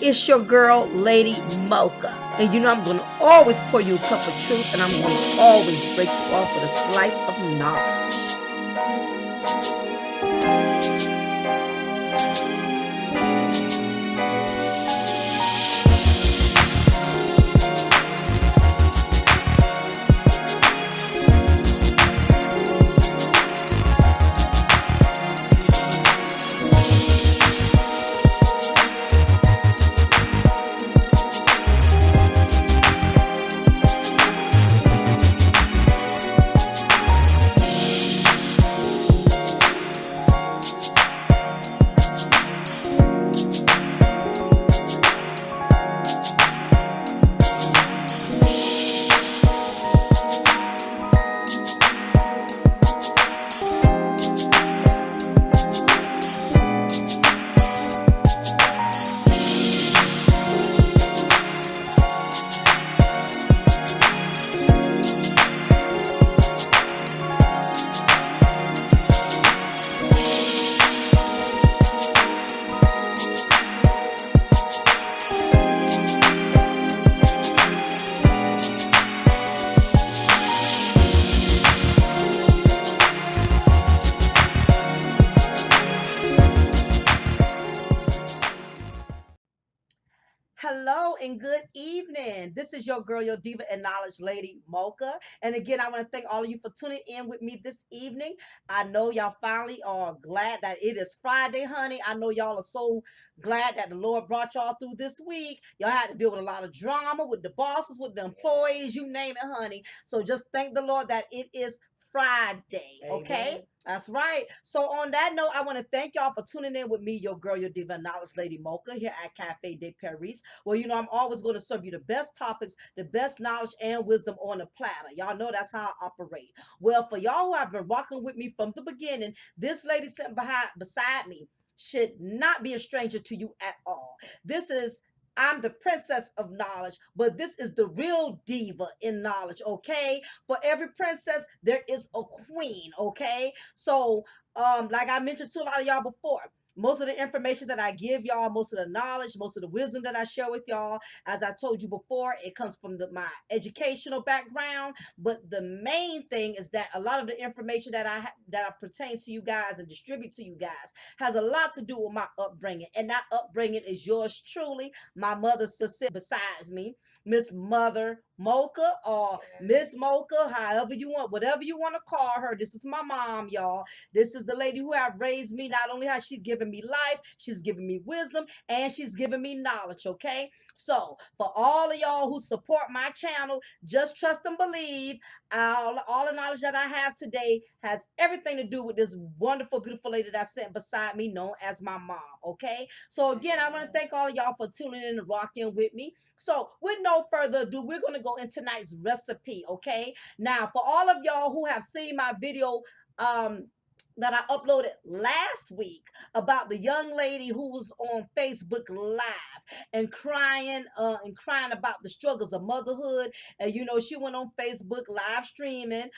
It's your girl, Lady Mocha. And you know I'm going to always pour you a cup of truth, and I'm going to always break you off with a slice of knowledge. Hello and good evening. This is your girl, your diva and knowledge lady, Mocha. And again, I want to thank all of you for tuning in with me this evening. I know y'all finally are glad that it is Friday, honey. I know y'all are so glad that the Lord brought y'all through this week. Y'all had to deal with a lot of drama with the bosses, with the employees, you name it, honey. So just thank the Lord that it is Friday, okay? Amen. That's right. So on that note, I want to thank y'all for tuning in with me, your girl, your diva and knowledge lady, Mocha, here at Cafe de Paris. Well, you know, I'm always going to serve you the best topics, the best knowledge and wisdom on a platter. Y'all know that's how I operate. Well, for y'all who have been rocking with me from the beginning, this lady sitting beside me should not be a stranger to you at all. I'm the princess of knowledge, but this is the real diva in knowledge, okay? For every princess, there is a queen, okay? So, like I mentioned to a lot of y'all before, most of the information that I give y'all, most of the knowledge, most of the wisdom that I share with y'all, as I told you before, it comes from my educational background. But the main thing is that a lot of the information that I pertain to you guys and distribute to you guys has a lot to do with my upbringing, and that upbringing is yours truly. My mother sit beside me, Miss Mother Mocha or Miss Mocha, however you want, whatever you want to call her. This is my mom, y'all. This is the lady who have raised me. Not only has she given me life, she's given me wisdom and she's given me knowledge, okay? So for all of y'all who support my channel, just trust and believe. All the knowledge that I have today has everything to do with this wonderful, beautiful lady that's sitting beside me, known as my mom, okay? So again, I want to thank all of y'all for tuning in and rocking with me. So with no further ado, we're going to go into tonight's recipe, okay? Now, for all of y'all who have seen my video, that I uploaded last week about the young lady who was on Facebook Live and crying about the struggles of motherhood. And you know, she went on Facebook live streaming,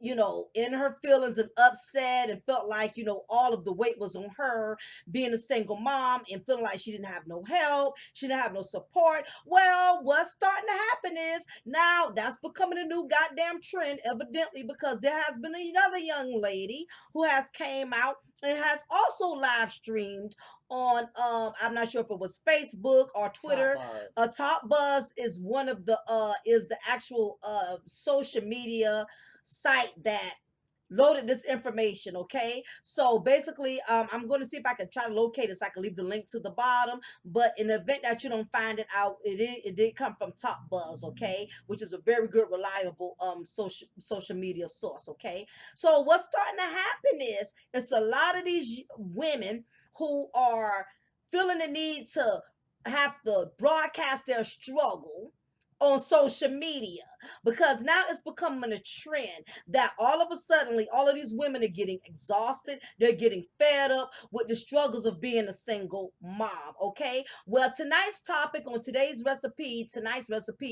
you know, in her feelings and upset, and felt like, you know, all of the weight was on her, being a single mom and feeling like she didn't have no help, she didn't have no support. Well, what's starting to happen is now that's becoming a new goddamn trend, evidently, because there has been another young lady who has came out and has also live streamed on I'm not sure if it was Facebook or Twitter. Top Buzz is one of the is the actual social media site that loaded this information, okay? So basically, I'm going to see if I can try to locate it so I can leave the link to the bottom. But in the event that you don't find it out, it did come from Top Buzz, okay? Which is a very good, reliable social media source, okay? So what's starting to happen is it's a lot of these women who are feeling the need to have to broadcast their struggle on social media, because now it's becoming a trend that all of a sudden all of these women are getting exhausted, they're getting fed up with the struggles of being a single mom, okay? Well, tonight's recipe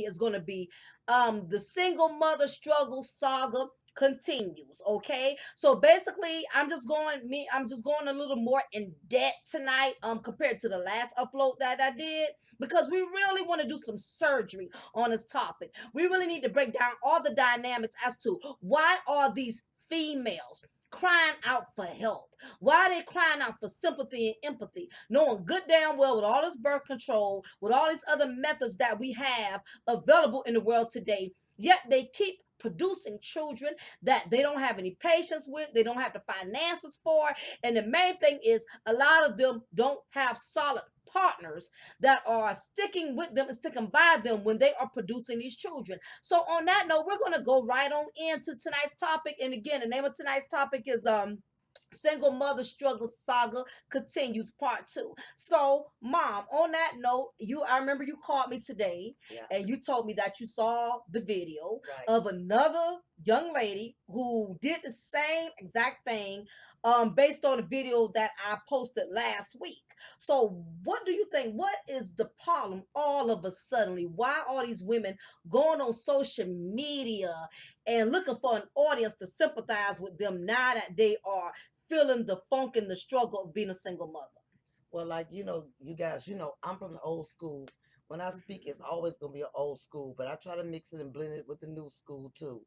is going to be the single mother struggle saga continues. Okay, so basically I'm just going a little more in depth tonight compared to the last upload that I did, because we really want to do some surgery on this topic. We really need to break down all the dynamics as to why are these females crying out for help. Why are they crying out for sympathy and empathy, knowing good damn well with all this birth control, with all these other methods that we have available in the world today, yet they keep producing children that they don't have any patience with, they don't have the finances for, and the main thing is a lot of them don't have solid partners that are sticking with them and sticking by them when they are producing these children. So on that note, we're going to go right on into tonight's topic. And again, the name of tonight's topic is Single Mother Struggle Saga continues part two. So, Mom, on that note, I remember you called me today, yeah, and you told me that you saw the video, right, of another young lady who did the same exact thing, based on a video that I posted last week. So, what do you think? What is the problem all of a suddenly? Why are these women going on social media and looking for an audience to sympathize with them now that they are feeling the funk and the struggle of being a single mother? Well, like, you guys, I'm from the old school. When I speak, it's always going to be an old school, but I try to mix it and blend it with the new school too.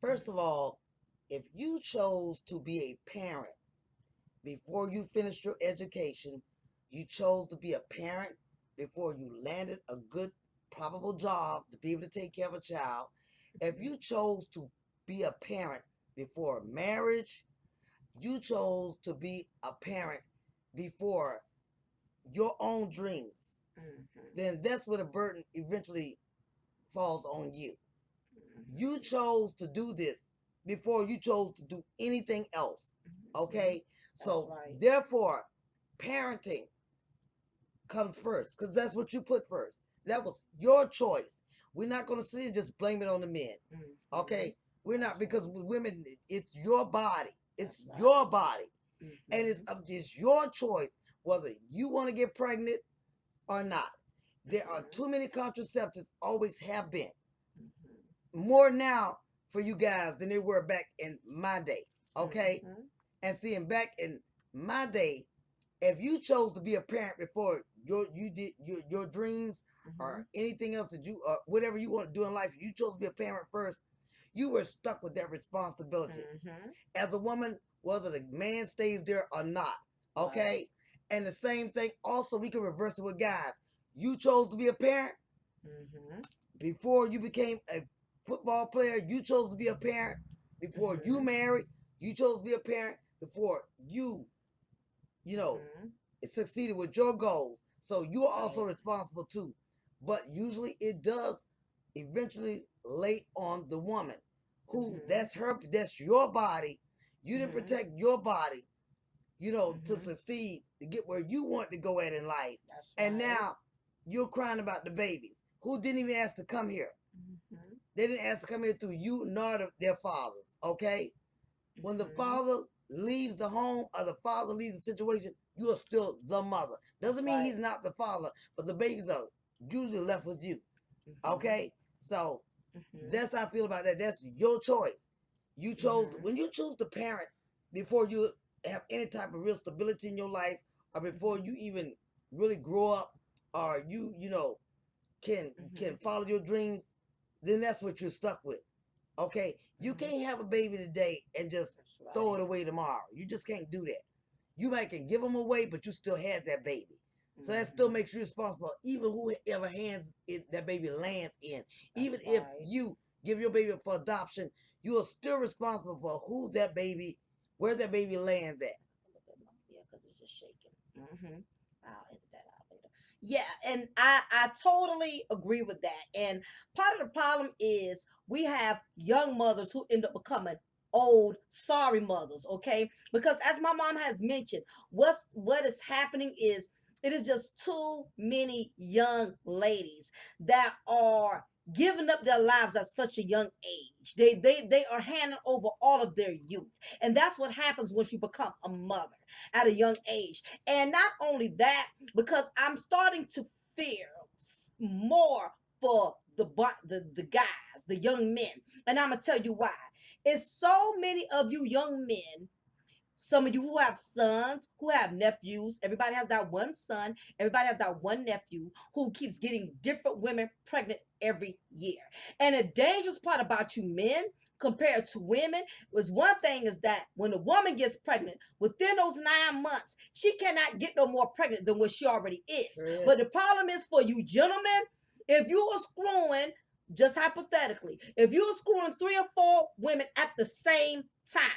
First of all, if you chose to be a parent before you finished your education, you chose to be a parent before you landed a good, probable job to be able to take care of a child, if you chose to be a parent before marriage, you chose to be a parent before your own dreams, then that's where the burden eventually falls on you. You chose to do this before you chose to do anything else. Okay? So, right, therefore, parenting comes first because that's what you put first. That was your choice. We're not going to sit and just blame it on the men. Okay? We're not, because with women, it's your body. It's your body. And it's your choice whether you want to get pregnant or not. There are too many contraceptives, always have been. More now for you guys than they were back in my day. Okay? And seeing back in my day, if you chose to be a parent before you did your dreams or anything else that you whatever you want to do in life, you chose to be a parent first, you were stuck with that responsibility. As a woman, whether the man stays there or not. Okay? Right. And the same thing also, we can reverse it with guys. You chose to be a parent before you became a football player. You chose to be a parent before you married. You chose to be a parent before you know, succeeded with your goals. So you're also responsible too. But usually it does eventually lay on the woman who that's your body. You didn't protect your body, to succeed, to get where you want to go at in life. That's and right. Now you're crying about the babies who didn't even ask to come here. They didn't ask to come here through you nor their fathers. Okay? When the father leaves the home or the father leaves the situation, you are still the mother. Doesn't mean he's not the father, but the babies are usually left with you. Okay? So that's how I feel about that. That's your choice. You chose, when you choose to parent before you have any type of real stability in your life, or before you even really grow up, or can follow your dreams, then that's what you're stuck with. Okay, you can't have a baby today and just throw it away tomorrow. You just can't do that. You might can give them away, but you still have that baby. So that still makes you responsible, even whoever hands that baby lands in. Even if you give your baby for adoption, you are still responsible for where that baby lands at. Yeah, because it's just shaking. I'll edit that out later. Yeah, and I totally agree with that. And part of the problem is we have young mothers who end up becoming old sorry mothers, okay? Because as my mom has mentioned, what is happening is it is just too many young ladies that are giving up their lives at such a young age. They are handing over all of their youth. And that's what happens once you become a mother at a young age. And not only that, because I'm starting to fear more for the guys, the young men. And I'm gonna tell you why. It's so many of you young men, some of you who have sons, who have nephews. Everybody has that one son. Everybody has that one nephew who keeps getting different women pregnant every year. And the dangerous part about you men compared to women was, one thing is that when a woman gets pregnant, within those 9 months, she cannot get no more pregnant than what she already is. Sure is. But the problem is for you gentlemen, if you are screwing, just hypothetically, if you are screwing 3 or 4 women at the same time,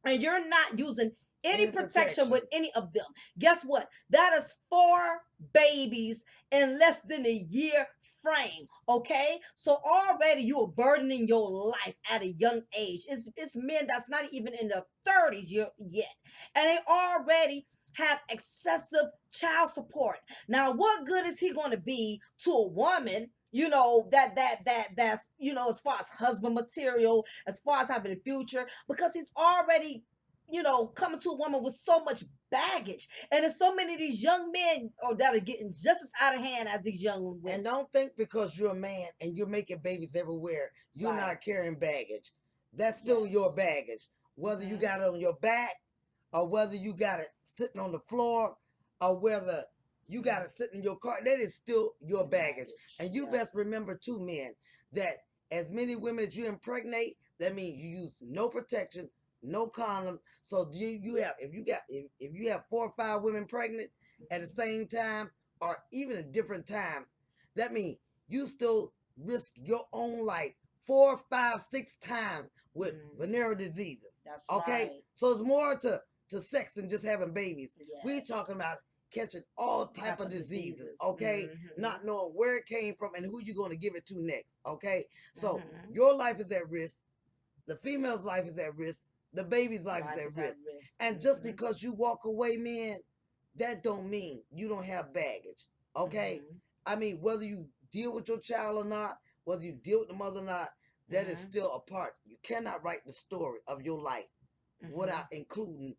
and you're not using any Any protection with protection. any of them, guess what? That is 4 babies in less than a year frame. Okay, so already you are burdening your life at a young age. It's men that's not even in their 30s yet, and they already have excessive child support. Now, what good is he going to be to a woman, you know, that's, you know, as far as husband material, as far as having a future, because he's already, you know, coming to a woman with so much baggage. And there's so many of these young men that are getting just as out of hand as these young women. And don't think because you're a man and you're making babies everywhere, you're Right. not carrying baggage. That's still Yes. your baggage. Whether you got it on your back, or whether you got it sitting on the floor, or whether you got it sitting in your car, that is still your baggage. And you best remember too, men, that as many women as you impregnate, that means you use no protection, no condom. So you have, if you have 4 or 5 women pregnant at the same time, or even at different times, that means you still risk your own life 4, 5, 6 times with venereal diseases. That's okay? right. So it's more to sex than just having babies. Yes. We talking about catching all type of diseases, okay? Not knowing where it came from and who you're going to give it to next, okay? So your life is at risk. The female's life is at risk. The baby's life is at risk. And just because you walk away, man, that don't mean you don't have baggage, okay? I mean, whether you deal with your child or not, whether you deal with the mother or not, that is still a part. You cannot write the story of your life without including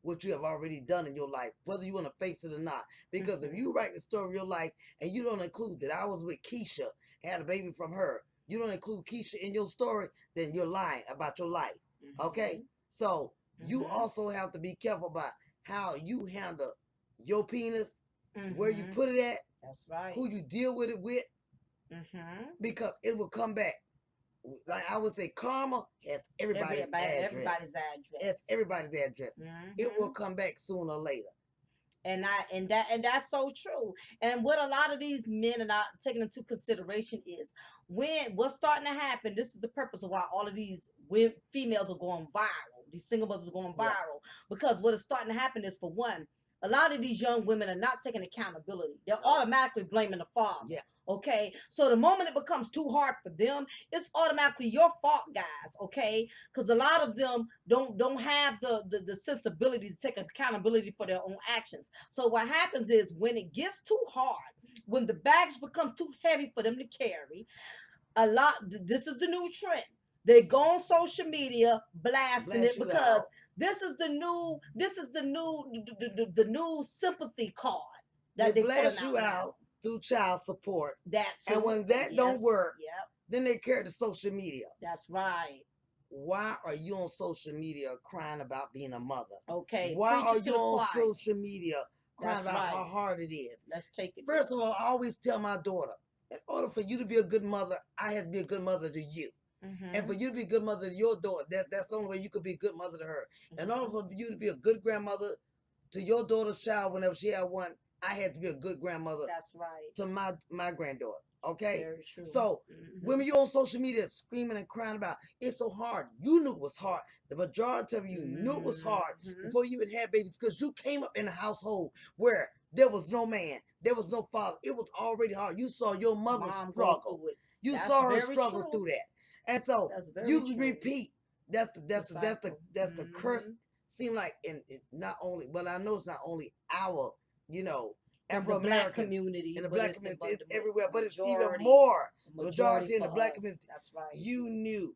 what you have already done in your life, whether you want to face it or not. Because if you write the story of your life and you don't include that I was with Keisha, had a baby from her, you don't include Keisha in your story, then you're lying about your life. Okay? So you also have to be careful about how you handle your penis, where you put it at, That's right. who you deal with it with, because it will come back. Like I would say, karma has everybody's address. Everybody's address. It's everybody's address. It will come back sooner or later. And that's so true. And what a lot of these men are not taking into consideration is, when what's starting to happen. This is the purpose of why all of these females are going viral. These single mothers are going viral, because what is starting to happen is, for one, a lot of these young women are not taking accountability. They're automatically blaming the father. Yeah. Okay, so the moment it becomes too hard for them, it's automatically your fault, guys. Okay, because a lot of them don't have the sensibility to take accountability for their own actions. So what happens is, when it gets too hard, when the baggage becomes too heavy for them to carry, this is the new trend. They go on social media blasting it, because this is the new the new sympathy card that they they blast pulling you out out now. Through child support. That too. And when that don't work, Yep, then they carry to social media. that's right. Why are you on social media crying about being a mother? Okay, Why preach are it to you the on choir. social media crying That's about right. how hard it is? Let's take it. First of all, I always tell my daughter, in order for you to be a good mother, I have to be a good mother to you. And for you to be a good mother to your daughter, that's the only way you could be a good mother to her. In order for you to be a good grandmother to your daughter's child whenever she had one, I had to be a good grandmother. That's right. To my granddaughter. Okay? Very true. So women, you on social media screaming and crying about it's so hard. You knew it was hard. The majority of you knew it was hard before you even had babies, because you came up in a household where there was no man, there was no father. It was already hard. You saw your mother struggle. You saw her struggle through that. And so you repeat. That's the curse. Seem like in not only, but I know it's not only our, Afro-American community, in the black community, it's everywhere, but it's even more majority in the black community. That's right. You knew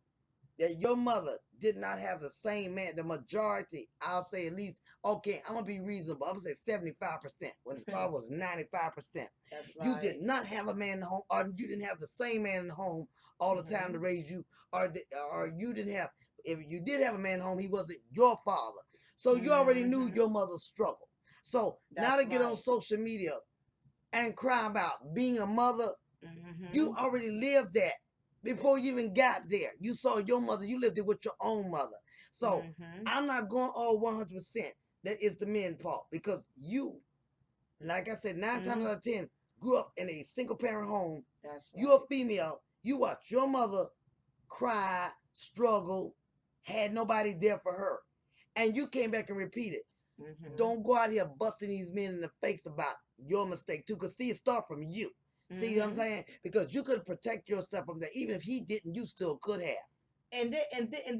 that your mother did not have the same man. The majority, I'll say at least Okay, I'm gonna be reasonable. I'm gonna say 75% when it's probably was 95%. That's You did right. not have a man in the home, or you didn't have the same man in the home all the time to Hmm. raise you, or you didn't have. If you did have a man in the home, he wasn't your father, so you already knew Hmm. your mother's struggle. So now That's to get on right. social media and cry about being a mother, you Hmm. already lived that before you even got there. You saw your mother, you lived it with your own mother. So Hmm. I'm not going all 100% that is the men's fault because you, like I said, nine times Hmm. out of 10, grew up in a single parent home. That's You're right. a female. You watch your mother cry, struggle, had nobody there for her. And you came back and repeated. Hmm. Don't go out here busting these men in the face about your mistake too, because see, it start from you. See what I'm Hmm. saying? Because you could protect yourself from that. Even if he didn't, you still could have. And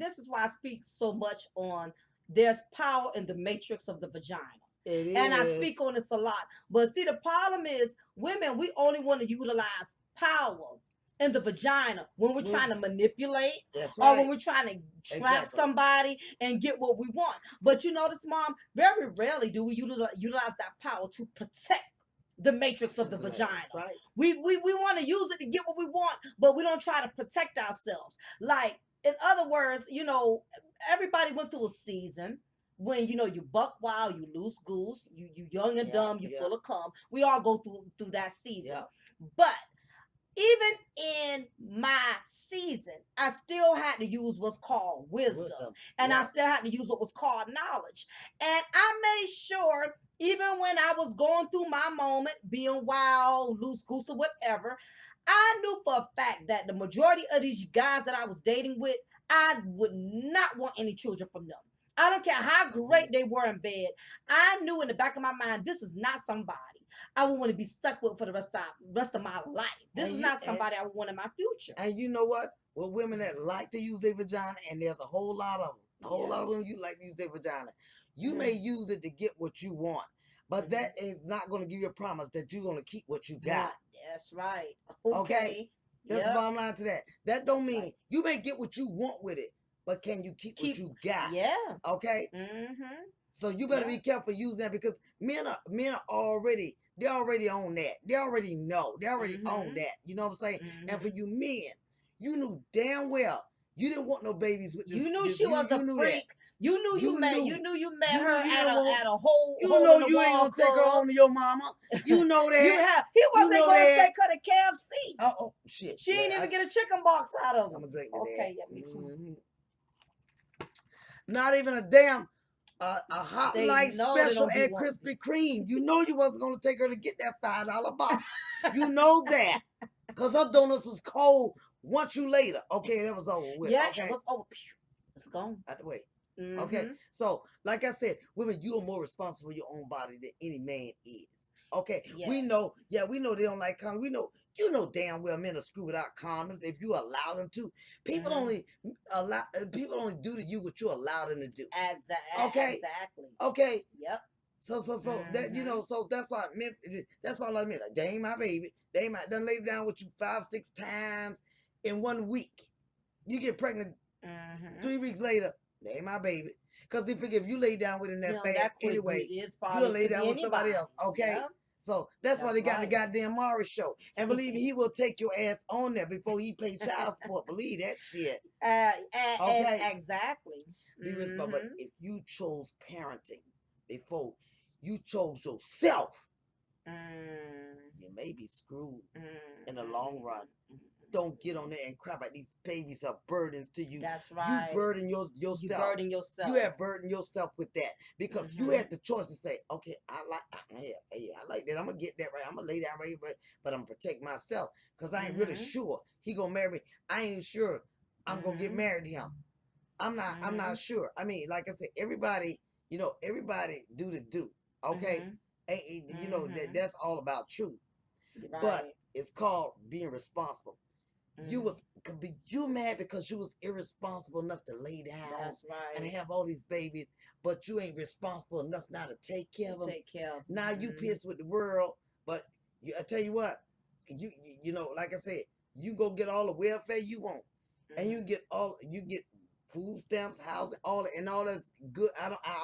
this is why I speak so much on there's power in the matrix of the vagina. It And I speak is. on this a lot. But see, the problem is women, we only want to utilize power in the vagina when we're Well, trying to manipulate that's or when right. we're trying to trap Exactly. somebody and get what we want. But you notice, Mom, very rarely do we utilize that power to protect the matrix of the That's vagina. right. We want to use it to get what we want, but we don't try to protect ourselves. Like, in other words, everybody went through a season when you buck wild, you loose goose, you young and Yeah, dumb, you yeah, full of cum. We all go through that season. yeah. But even in my season, I still had to use what's called wisdom. Wisdom. And I Yeah. still had to use what was called knowledge. And I made sure, even when I was going through my moment, being wild, loose goose, or whatever, I knew for a fact that the majority of these guys that I was dating with, I would not want any children from them. I don't care how Hmm. great they were in bed. I knew in the back of my mind, this is not somebody I would want to be stuck with for the rest of my life. This And is you not somebody I would want in my future. and you know what? With women that like to use their vagina, and there's a whole lot of them, a whole lot of Yes. women you like to use their vagina. You may Mm-hmm. use it to get what you want, but Mm-hmm. that is not going to give you a promise that you're going to keep what you got. One. That's right. Okay, Okay. that's the Yep. bottom line to that. That don't That's right. mean you may get what you want with it, but can you keep what Keep. you got? Yeah. Okay, Mm-hmm. so you better be Yep. careful using that because men are already they already own that. They already know. They already own Mm-hmm. that. You know what I'm saying? And for Mm-hmm. you men, you knew damn well you didn't want no babies with You knew this she was you a knew that. freak. You knew you You met. You knew. knew you met You knew her you at didn't a want at a hole you hole know in the you ain't wall gonna take her club. home to your mama. You know You that. have. He You wasn't know going to that. take her to KFC. Oh shit. She Yeah, ain't even get a chicken box out of I'm him. gonna drink to that. Okay. Yeah. Me too. Not even a damn a hot They light know they special don't be at wanting. Krispy Kreme. You know you wasn't gonna take her to get that $5 box. You know that. Cause her donuts was cold once you later. Okay, that was over with. Yeah, it Okay. was over. It's gone. Out the way. Okay. Mm-hmm. So, like I said, women, you are more responsible for your own body than any man is. Okay. We know, Yes. yeah, we know they don't like condoms. We know you know damn well men are screw without condoms if you allow them to. People Mm-hmm. only people only do to you what you allow them to do. Okay. Exactly. Okay. Yep. So that Mm-hmm. so that's why men that's why a lot of men like they ain't my baby. They ain't my done laid down with you 5, 6 times in one week. You get pregnant Mm-hmm. 3 weeks later, they ain't my baby. Cause they figure if you lay down with him that Him fast that quickly, anyway, it is you'll probably lay could be down with somebody else. anybody's. Okay. Yeah. So that's why That's they got the right. goddamn Maury show. And believe me, he will take your ass on there before he pay child support. Believe that shit. And Okay. exactly. Be responsible. But Mm-hmm. if you chose parenting before you chose yourself, Mm-hmm. you may be screwed in the long run. Mm-hmm. Don't get on there and cry about these babies are burdens to you. That's You right. burden You yourself. burden You yourself. have burdened yourself with that because you Mm-hmm. had the choice to say, okay, I like that. I'm gonna get that right. I'm gonna lay down right, but I'm gonna protect myself because I ain't really Mm-hmm. sure he gonna marry me. I ain't sure I'm gonna get Mm-hmm. married to him. I'm Mm-hmm. not sure. I mean, like I said, everybody, everybody do the do. Okay, Mm-hmm. that Mm-hmm. that's all about truth. But Right. it's called being responsible. You Mm-hmm. was could be you mad because you was irresponsible enough to lay down That's and right. have all these babies, but you ain't responsible enough now to take care To of them. take care of Now you them. pissed with the world, but I tell you what, like I said, you go get all the welfare you want, and Mm-hmm. you get food stamps, housing, all and all that's good.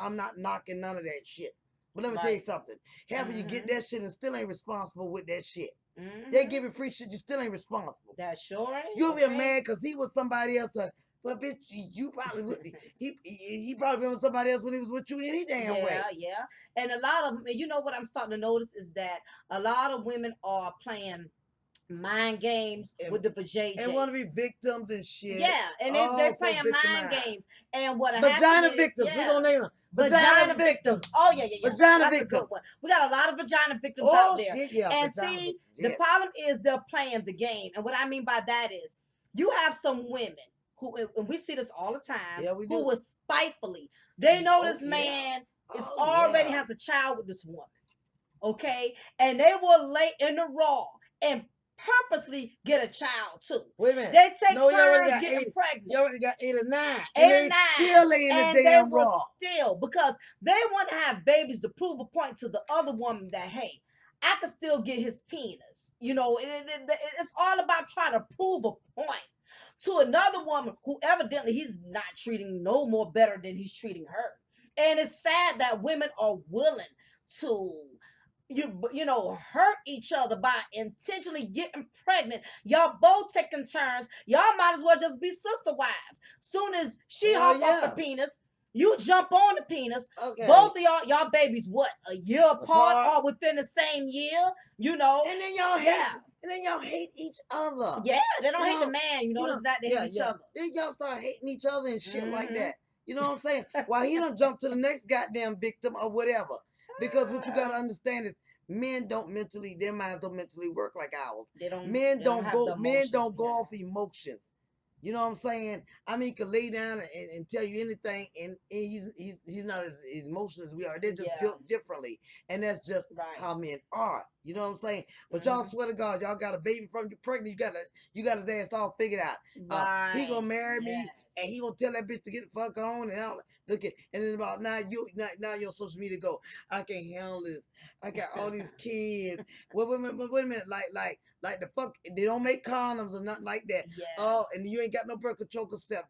I'm not knocking none of that shit. But let me tell you Right. something. Half of you get Mm-hmm. that shit and still ain't responsible with that shit. They Mm-hmm. give you free shit, you still ain't responsible. That sure ain't You'll be okay. mad because he was somebody else. But bitch, you probably would. He probably been with somebody else when he was with you any damn Yeah, way. yeah. And a lot of, you know what I'm starting to notice is that a lot of women are playing mind games And, with the and vajayjay. want to be victims and shit. Yeah, and they Oh, so playing mind victimized. games. And what happened Vagina is, victims. We yeah, gonna name them. Vagina vagina victims. victims. Oh yeah, yeah, yeah. Vagina That's a good victims. one. We got a lot of vagina victims out Oh there. shit, yeah, And vagina see, victims. the Yes. problem is they're playing the game. And what I mean by that is, you have some women who, and we see this all the time, Yeah, we who do. will spitefully. They know Oh this yeah. man is Oh already yeah. has a child with this woman, okay, and they will lay in the raw and purposely get a child too. Wait a minute. They take No, you already turns got getting eight. pregnant. You already got 8 or 9, and 8 or they 9, still laying the and they damn will raw. still, because they want to have babies to prove a point to the other woman that, hey, I can still get his penis. You know, it's all about trying to prove a point to another woman who evidently he's not treating no more better than he's treating her. And it's sad that women are willing to hurt each other by intentionally getting pregnant. Y'all both taking turns. Y'all might as well just be sister wives. Soon as she Hell hop off the yeah. penis, you jump on the penis. Okay. Both of y'all babies, what, a year apart Apart. or within the same year? You know, And then y'all hate. yeah. And then y'all hate each other. Yeah, they don't You hate the know. man. You You know. notice that they hate Yeah, each yeah. other. Then y'all start hating each other and shit like Mm-hmm. that. You know what I'm saying? While he don't jump to the next goddamn victim or whatever. Because what you gotta understand is men don't mentally, their minds don't mentally work like ours. They don't. Men They don't don't have the go. Men emotions don't go behind off emotions. You know what I'm saying? I mean, he could lay down and tell you anything, and he's not as emotional as we are. They're it. just Yeah. built differently, and that's just Right. how men are. You know what I'm saying? But y'all Mm-hmm. swear to God, y'all got a baby from you pregnant. You got his ass all figured out. He gonna Right. marry me, Yes. and he gonna tell that bitch to get the fuck on, and all. Look at, and then about now you're on social media. Go, I can't handle this. I got all these kids. Wait a minute, like the fuck, they don't make condoms or nothing like that. Oh, Yes. and you ain't got no birth control contraceptive.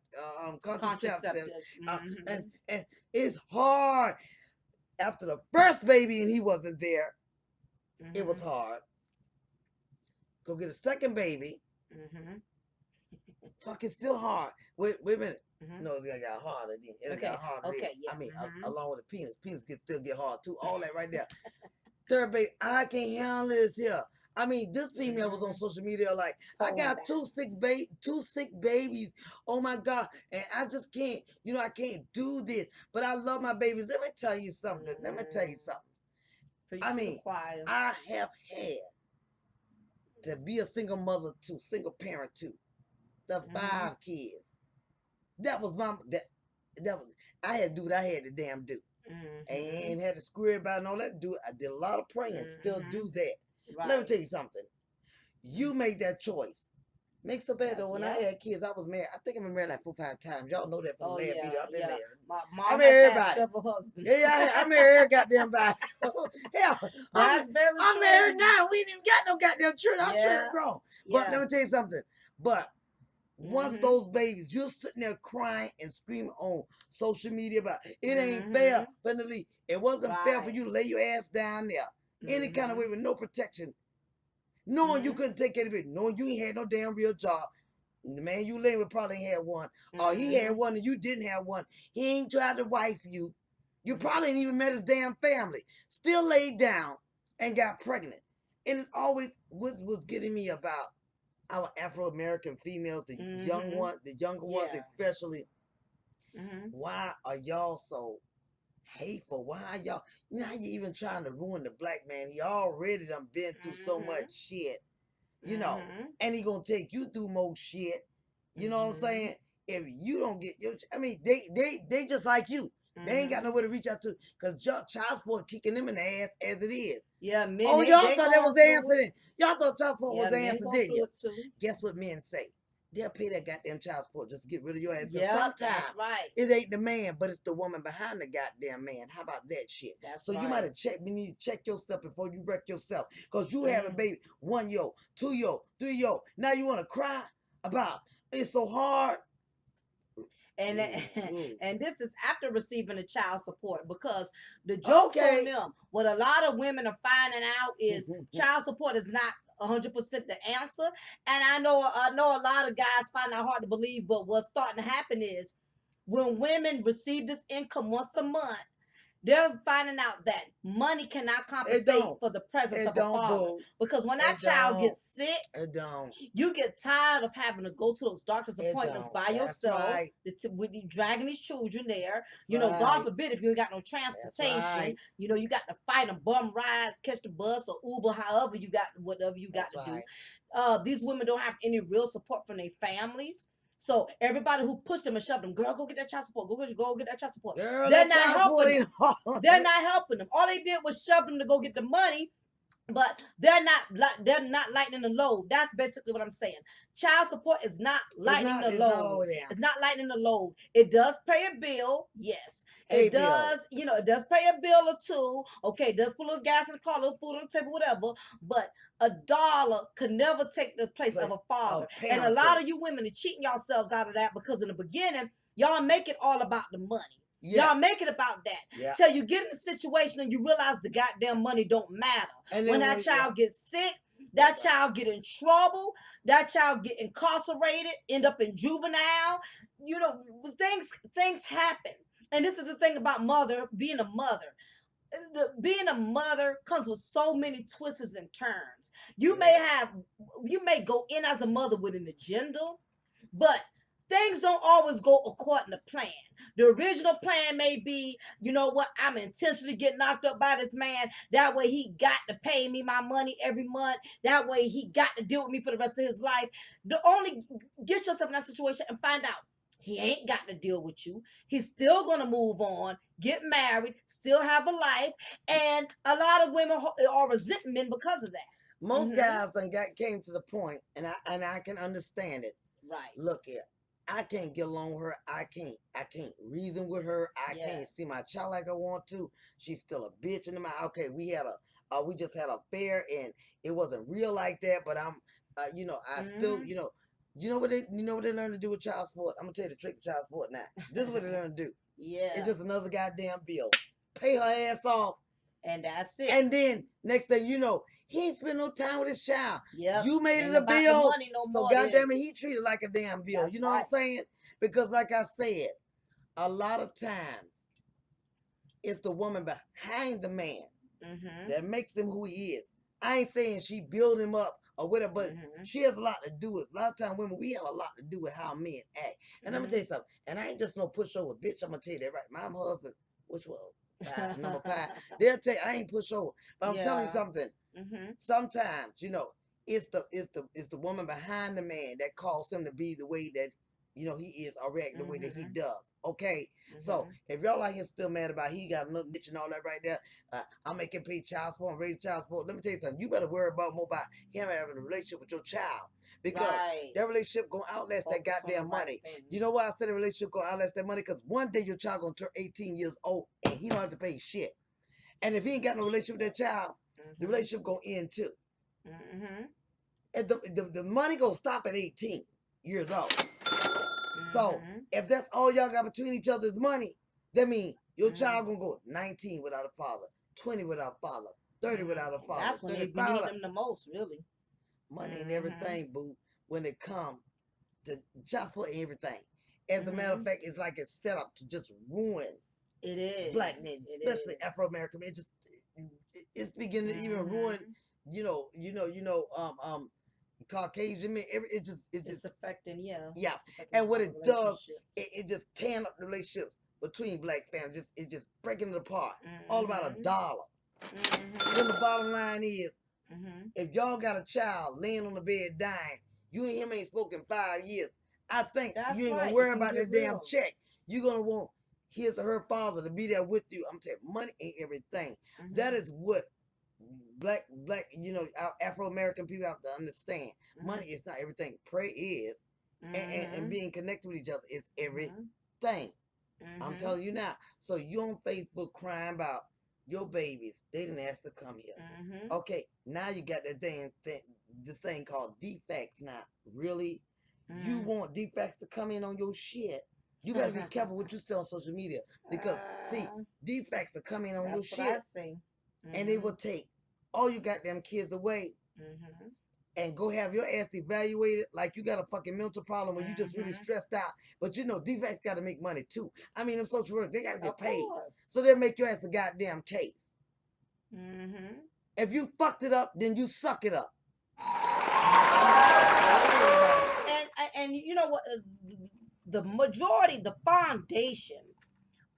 Contraceptives. Uh, Mm-hmm. and it's hard. After the first baby and he wasn't there, it was Mm-hmm. hard. Go get a second baby. Mm-hmm. Fuck, it's still hard. Wait a minute. Mm-hmm. No, it got harder. It Okay. got harder there. Okay. I mean, Yeah. Mm-hmm. along with the penis. Penis still get hard too. All that right there. Third baby, I can't handle this here. I mean, this female was on Mm-hmm. social media like, I Pulling got back. two sick babies. Oh my God. And I just can't, I can't do this. But I love my babies. Let me tell you something. Let me tell you Mm-hmm. something. Preach I to the mean, choir. I have had to be a single mother too, single parent too, to Mm-hmm. 5 kids. That was that was I had to do what I had to damn do. Mm-hmm. And had to screw everybody and all that. I did a lot of praying, still Mm-hmm. do that. Let me Right. tell you something. You made that choice. Makes so bad though. That's When I yep. had kids, I was married. I think I've been married like 4 5 times. Y'all know that from Oh the last yeah, video. I've been yeah. married. My I mom has married had everybody. several husbands. Yeah, I married every goddamn body. Hell, That's very I'm married true. now. We ain't even got no goddamn children. I'm children Yeah. grown. But let Yeah. me tell you something. But once Mm-hmm. those babies, you're sitting there crying and screaming on social media about it ain't Mm-hmm. fair for the league. It wasn't fair for Right. you to lay your ass down there any kind of Mm-hmm. way with no protection, knowing you Mm-hmm. couldn't take care of it, knowing you ain't had no damn real job. The man you lay with probably ain't had one, or he had Mm-hmm. one and you didn't have one. He ain't tried to wife you. You Mm-hmm. probably ain't even met his damn family. Still laid down and got pregnant. And it's always was getting me about our Afro American females, the young Mm-hmm. ones, the younger ones Yeah. especially. Mm-hmm. Why are y'all so hateful? Why are y'all? You know how you even trying to ruin the black man? He already done been through so Mm-hmm. much shit, Mm-hmm. and he gonna take you through more shit. You know what I'm Mm-hmm. saying? If you don't get your, I mean, they just like you. They ain't got Mm-hmm. nowhere to reach out to because child support kicking them in the ass as it is. Yeah, men, Oh, they y'all they thought that going was the through answer it. then. Y'all thought child support was Yeah, the men answer, go didn't through you? it too. Guess what men say? They'll pay that goddamn child support just to get rid of your ass. Because Yep, that's sometimes right. it ain't the man, but it's the woman behind the goddamn man. How about that shit? That's So you might right. have checked. You need to check yourself before you wreck yourself. Because you having Mm. baby 1 year, 2 year, 3 year. Now you want to cry about it's so hard. and Ooh, ooh. and this is after receiving the child support, because the jokes on Okay. them. What a lot of women are finding out is child support is not 100% the answer. And I know a lot of guys find that hard to believe, but what's starting to happen is when women receive this income once a month, they're finding out that money cannot It compensate don't. for the presence It of a don't, father. boo. Because when that It child don't. gets sick, It don't. you get tired of having to go to those doctor's It appointments don't. by That's yourself, right. with you dragging these children there. That's God right. forbid if you ain't got no That's transportation, right. you got to fight and bum rides, catch the bus or Uber, however you got, whatever you got That's to do. right. These women don't have any real support from their families. So everybody who pushed them and shoved them, girl, go get that child support. Go get that child support. Girl, They're that not child support helping them. ain't hard. They're not helping them. All they did was shove them to go get the money, but they're not lightening the load. That's basically what I'm saying. Child support is not lightening the It's not load. always the It's answer. not lightening the load. It does pay a bill, yes. A It bill. does, it does pay a bill or two. Okay, it does put a little gas in the car, a little food on the table, whatever. But a dollar could never take the place of Place a father. of And a parenting. lot of you women are cheating yourselves out of that, because in the beginning, y'all make it all about the money. Yeah. Y'all make it about that. Yeah. Till you get in a situation and you realize the goddamn money don't matter. And When then that child gets sick, that That's right. child get in trouble, that child get incarcerated, end up in juvenile. Things happen. And this is the thing about being a mother. Being a mother comes with so many twists and turns. You may go in as a mother with an agenda, but things don't always go according to plan. The original plan may be, you know what, I'm intentionally getting knocked up by this man. That way he got to pay me my money every month. That way he got to deal with me for the rest of his life. The only Get yourself in that situation and find out he ain't got to deal with you. He's still gonna move on, get married, still have a life, and a lot of women are resenting men because of that. Most guys came to the point, and I can understand it. Right. Look here, I can't get along with her. I can't reason with her. I can't see my child like I want to. She's still a bitch in the mouth. Okay, we just had an affair, and it wasn't real like that. But I still, what they learn to do with child support. I'm gonna tell you the trick of child support now. This is what they learn to do. Yeah. It's just another goddamn bill. Pay her ass off, and that's it. and then next thing you know, he ain't spend no time with his child. Yep. You made Ain't it a about the bill. money no So more goddamn then. it, he treated like a damn bill. That's You know what I'm right. saying? Because like I said, a lot of times it's the woman behind the man that makes him who he is. I ain't saying she build him up or whatever, but she has a lot to do with. A lot of times, women, we have a lot to do with how men act. And I'm gonna tell you something. And I ain't just no pushover bitch. I'm gonna tell you that right. My husband, which one? Number 5. They'll tell you I ain't pushover, but I'm telling you something. Sometimes, it's the woman behind the man that calls him to be the way that he is, or react the way that he does. Okay, so if y'all out here still mad about he got another bitch and all that right there, I'm making pay child support and raise child support. Let me tell you something. You better worry more about him having a relationship with your child, because that relationship gonna outlast that goddamn money. You know why I said the relationship gonna outlast that money? Because one day your child gonna turn 18 years old and he don't have to pay shit. And if he ain't got no relationship with that child, the relationship gonna end too. And the money gonna stop at 18 years old. So if that's all y'all got between each other's money, that means your child gonna go 19 without a father, 20 without a father, 30 without a father. That's when they be needing them the most, really. Money and everything, boo. When it come to child support and everything. As a matter of fact, it's like it's set up to just ruin. It is black men, especially Afro American men. It's beginning to even ruin. Caucasian men. It's affecting, yeah. And what it does, it just tearing up the relationships between black families. It's just breaking it apart. All about a dollar. Then the bottom line is, if y'all got a child laying on the bed dying, you and him ain't spoken 5 years. I think you ain't gonna worry about that damn check. You're gonna want his or her father to be there with you. I'm saying money ain't everything. That is what black, our Afro-American people have to understand. Money is not everything. Prayer is, and being connected with each other is everything. I'm telling you now. So you on Facebook crying about your babies. They didn't ask to come here. Okay, now you got that the thing called defects now. Really? You want defects to come in on your shit? You better be careful what you say on social media because see, defects are coming on your That's what I shit, see. and they will take all you goddamn kids away Mm-hmm. and go have your ass evaluated like you got a fucking mental problem or you just really Mm-hmm. stressed out. But you know, defects got to make money too. I mean, them social workers, they got to Of get paid. course. So they'll make your ass a goddamn case. Mm-hmm. If you fucked it up, then you suck it up. And you know what? The majority, the foundation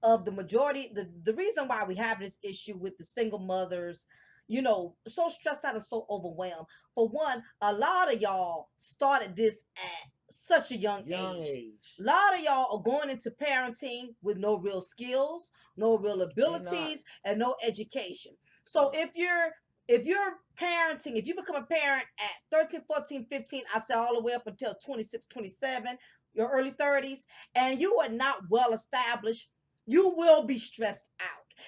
of the majority, the reason why we have this issue with the single mothers, you know, so stressed out and so overwhelmed. For one, a lot of y'all started this at such a young age. A lot of y'all are going into parenting with no real skills, no real abilities, and no education. So if you're parenting, if you become a parent at 13, 14, 15, I say all the way up until 26, 27, your early 30s, and you are not well established, you will be stressed out.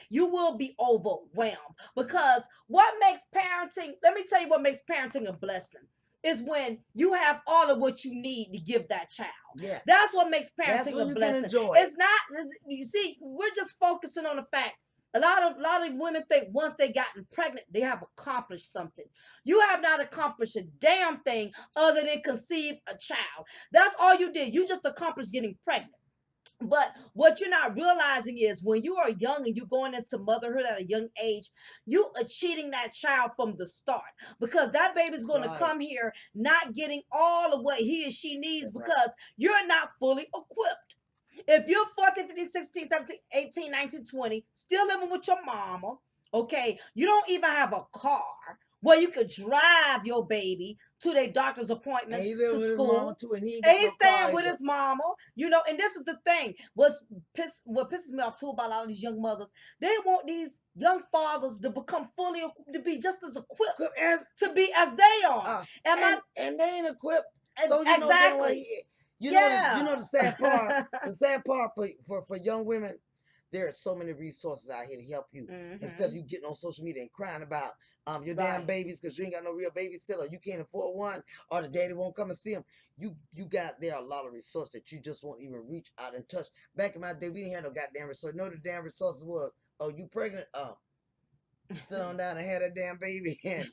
You will be overwhelmed because what makes parenting, let me tell you what makes parenting a blessing is when you have all of what you need to give that child. Yes. That's what makes parenting a blessing. It's not, you see, we're just focusing on the fact a lot of women think once they gotten pregnant, they have accomplished something. You have not accomplished a damn thing other than conceive a child. That's all you did. You just accomplished getting pregnant. But what you're not realizing is when you are young and you're going into motherhood at a young age, you are cheating that child from the start because that baby's going to come here not getting all of what he or she needs because you're not fully equipped. If you're 14, 15, 16, 17, 18, 19, 20, still living with your mama, okay, you don't even have a car where you could drive your baby to their doctor's appointments, to school. Too, and and he's staying with his mama, you know. And this is the thing. What pisses me off too about a lot of these young mothers, they want these young fathers to become to be just as equipped to be as they are. And they ain't equipped. So you exactly. You know the sad part. The sad part for young women, there are so many resources out here to help you. Instead of you getting on social media and crying about your damn babies because you ain't got no real babysitter, you can't afford one, or the daddy won't come and see them. There are a lot of resources that you just won't even reach out and touch. Back in my day, we didn't have no goddamn resource. No, the damn resources was, oh, you pregnant? Sit on down and have that damn baby and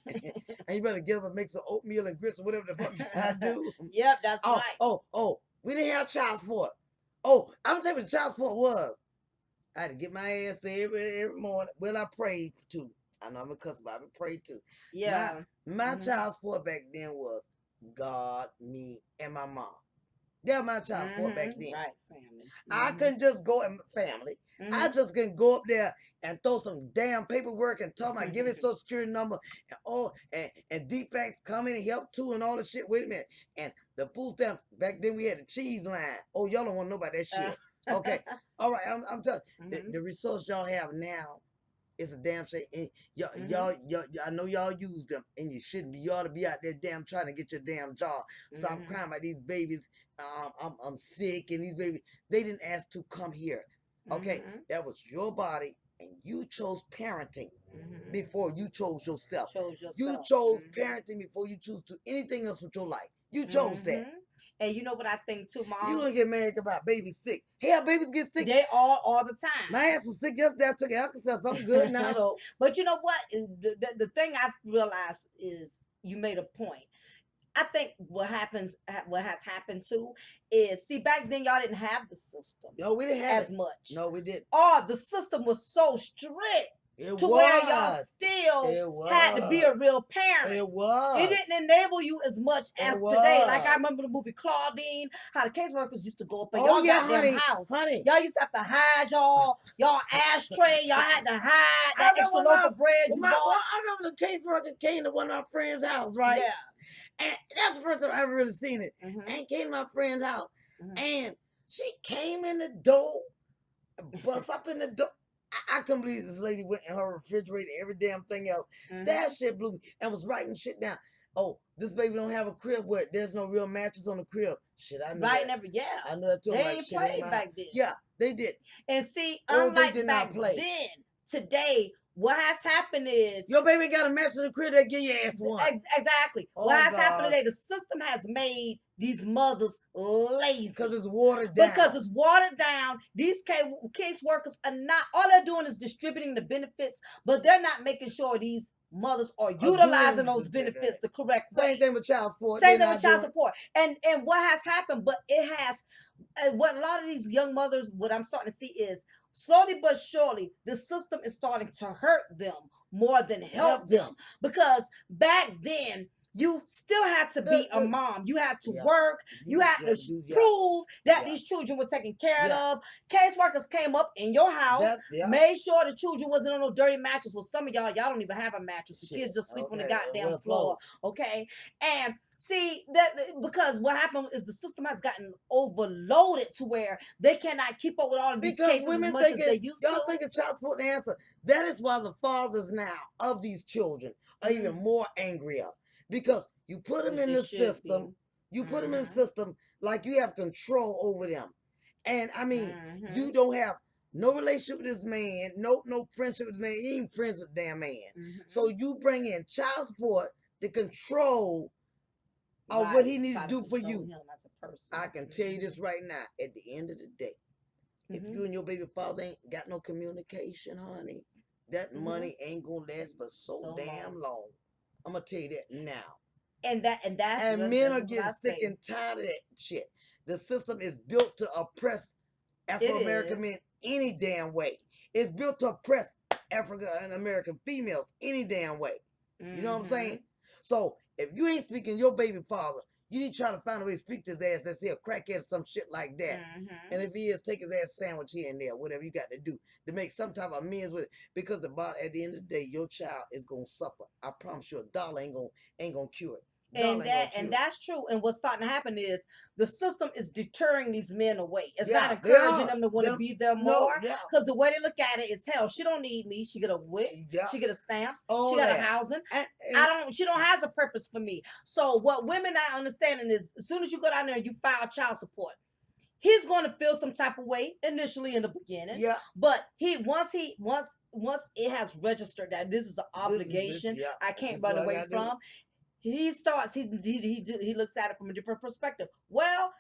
you better get up and make some oatmeal and grits or whatever the fuck you gotta do. Yep, that's right. We didn't have child support. I'm gonna tell you what child support was. I had to get my ass every morning. Well, I prayed too. I know I'm a cuss, but I prayed too. Yeah. My child support back then was God, me, and my mom. They're my child support back then. Right, family. I couldn't just go and family. I just couldn't go up there and throw some damn paperwork and tell my give it social security number and defects come in and help too and all the shit. Wait a minute. And the food stamps back then we had the cheese line. Oh, y'all don't want to know about that shit. Okay. All right. I'm telling you, the resource y'all have now is a damn shame. And y'all, I know y'all use them, and you shouldn't be. You ought to be out there damn trying to get your damn job. Stop crying about these babies. I'm sick, and these babies, they didn't ask to come here. Okay, that was your body, and you chose parenting before you chose yourself. You chose parenting before you choose to anything else with your life. You chose that. And you know what I think too, Mom? You gonna get mad about babies sick. Hell, babies get sick. They all the time. My ass was sick yesterday. I took Alka-Seltzer. I'm good now though. But you know what? The thing I realized is you made a point. I think what has happened too is, see, back then y'all didn't have the system. No, we didn't have as much. No, we didn't. The system was so strict. Where y'all still had to be a real parent. It was. It didn't enable you as much as today. Like I remember the movie Claudine, how the caseworkers used to go up in y'all goddamn house. Honey. Y'all used to have to hide y'all ashtray. Y'all had to hide that extra loaf of bread you bought. I remember the caseworker came to one of my friend's house, right? Yeah. And that's the first time I ever really seen it. And came to my friend's house. And she came in the door, bust up in the door. I couldn't believe this lady went in her refrigerator, every damn thing else. That shit blew me and was writing shit down. Oh, this baby don't have a crib where there's no real mattress on the crib. Shit, I knew that. I knew that too. They ain't played back then. Yeah, they did. And see, unlike back then, today, what has happened is your baby got a mattress in the crib, they give your ass one. exactly. Oh, what has happened God. today, the system has made these mothers lazy. Because it's watered down. Because it's watered down. These case workers are not, all they're doing is distributing the benefits, but they're not making sure these mothers are utilizing those benefits the correct way. Same thing with child support. Same thing with child support. And what has happened, but it has, what a lot of these young mothers, what I'm starting to see is, slowly but surely, the system is starting to hurt them more than help them. Because back then, you still had to be a mom. You had to work. You had to prove that these children were taken care of. Caseworkers came up in your house, made sure the children wasn't on no dirty mattress. Well, some of y'all don't even have a mattress. The kids just sleep on the goddamn floor. Okay? And see, that because what happened is the system has gotten overloaded to where they cannot keep up with all of these cases as much as they used to. Y'all thinking child support the answer. That is why the fathers now of these children are even more angrier. Because you put them in the system, you put them in the system like you have control over them. And I mean, you don't have no relationship with this man, no friendship with this man, you ain't friends with the damn man. So you bring in child support to control what he needs to do for you. I can tell you this right now, at the end of the day, if you and your baby father ain't got no communication, honey, that money ain't gonna last but so damn long. I'm gonna tell you that now. And men are getting sick and tired of that shit. The system is built to oppress Afro-American men any damn way. It's built to oppress African American females any damn way. You know what I'm saying? So if you ain't speaking your baby father, you need to try to find a way to speak to his ass. That's here, crackhead or some shit like that. And if he is, take his ass sandwich here and there, whatever you got to do to make some type of amends with it. Because at the end of the day, your child is gonna suffer. I promise you, a dollar ain't gonna cure it. And that's true. And what's starting to happen is the system is deterring these men away. It's not encouraging them to want to be there more. Because the way they look at it is, hell, she don't need me. She get a whip. She get a stamps. She got a housing. She don't have a purpose for me. So what women not understanding is, as soon as you go down there and you file child support, he's going to feel some type of way initially in the beginning. But once it has registered that this is an obligation I can't run away from. He starts. He looks at it from a different perspective. Well,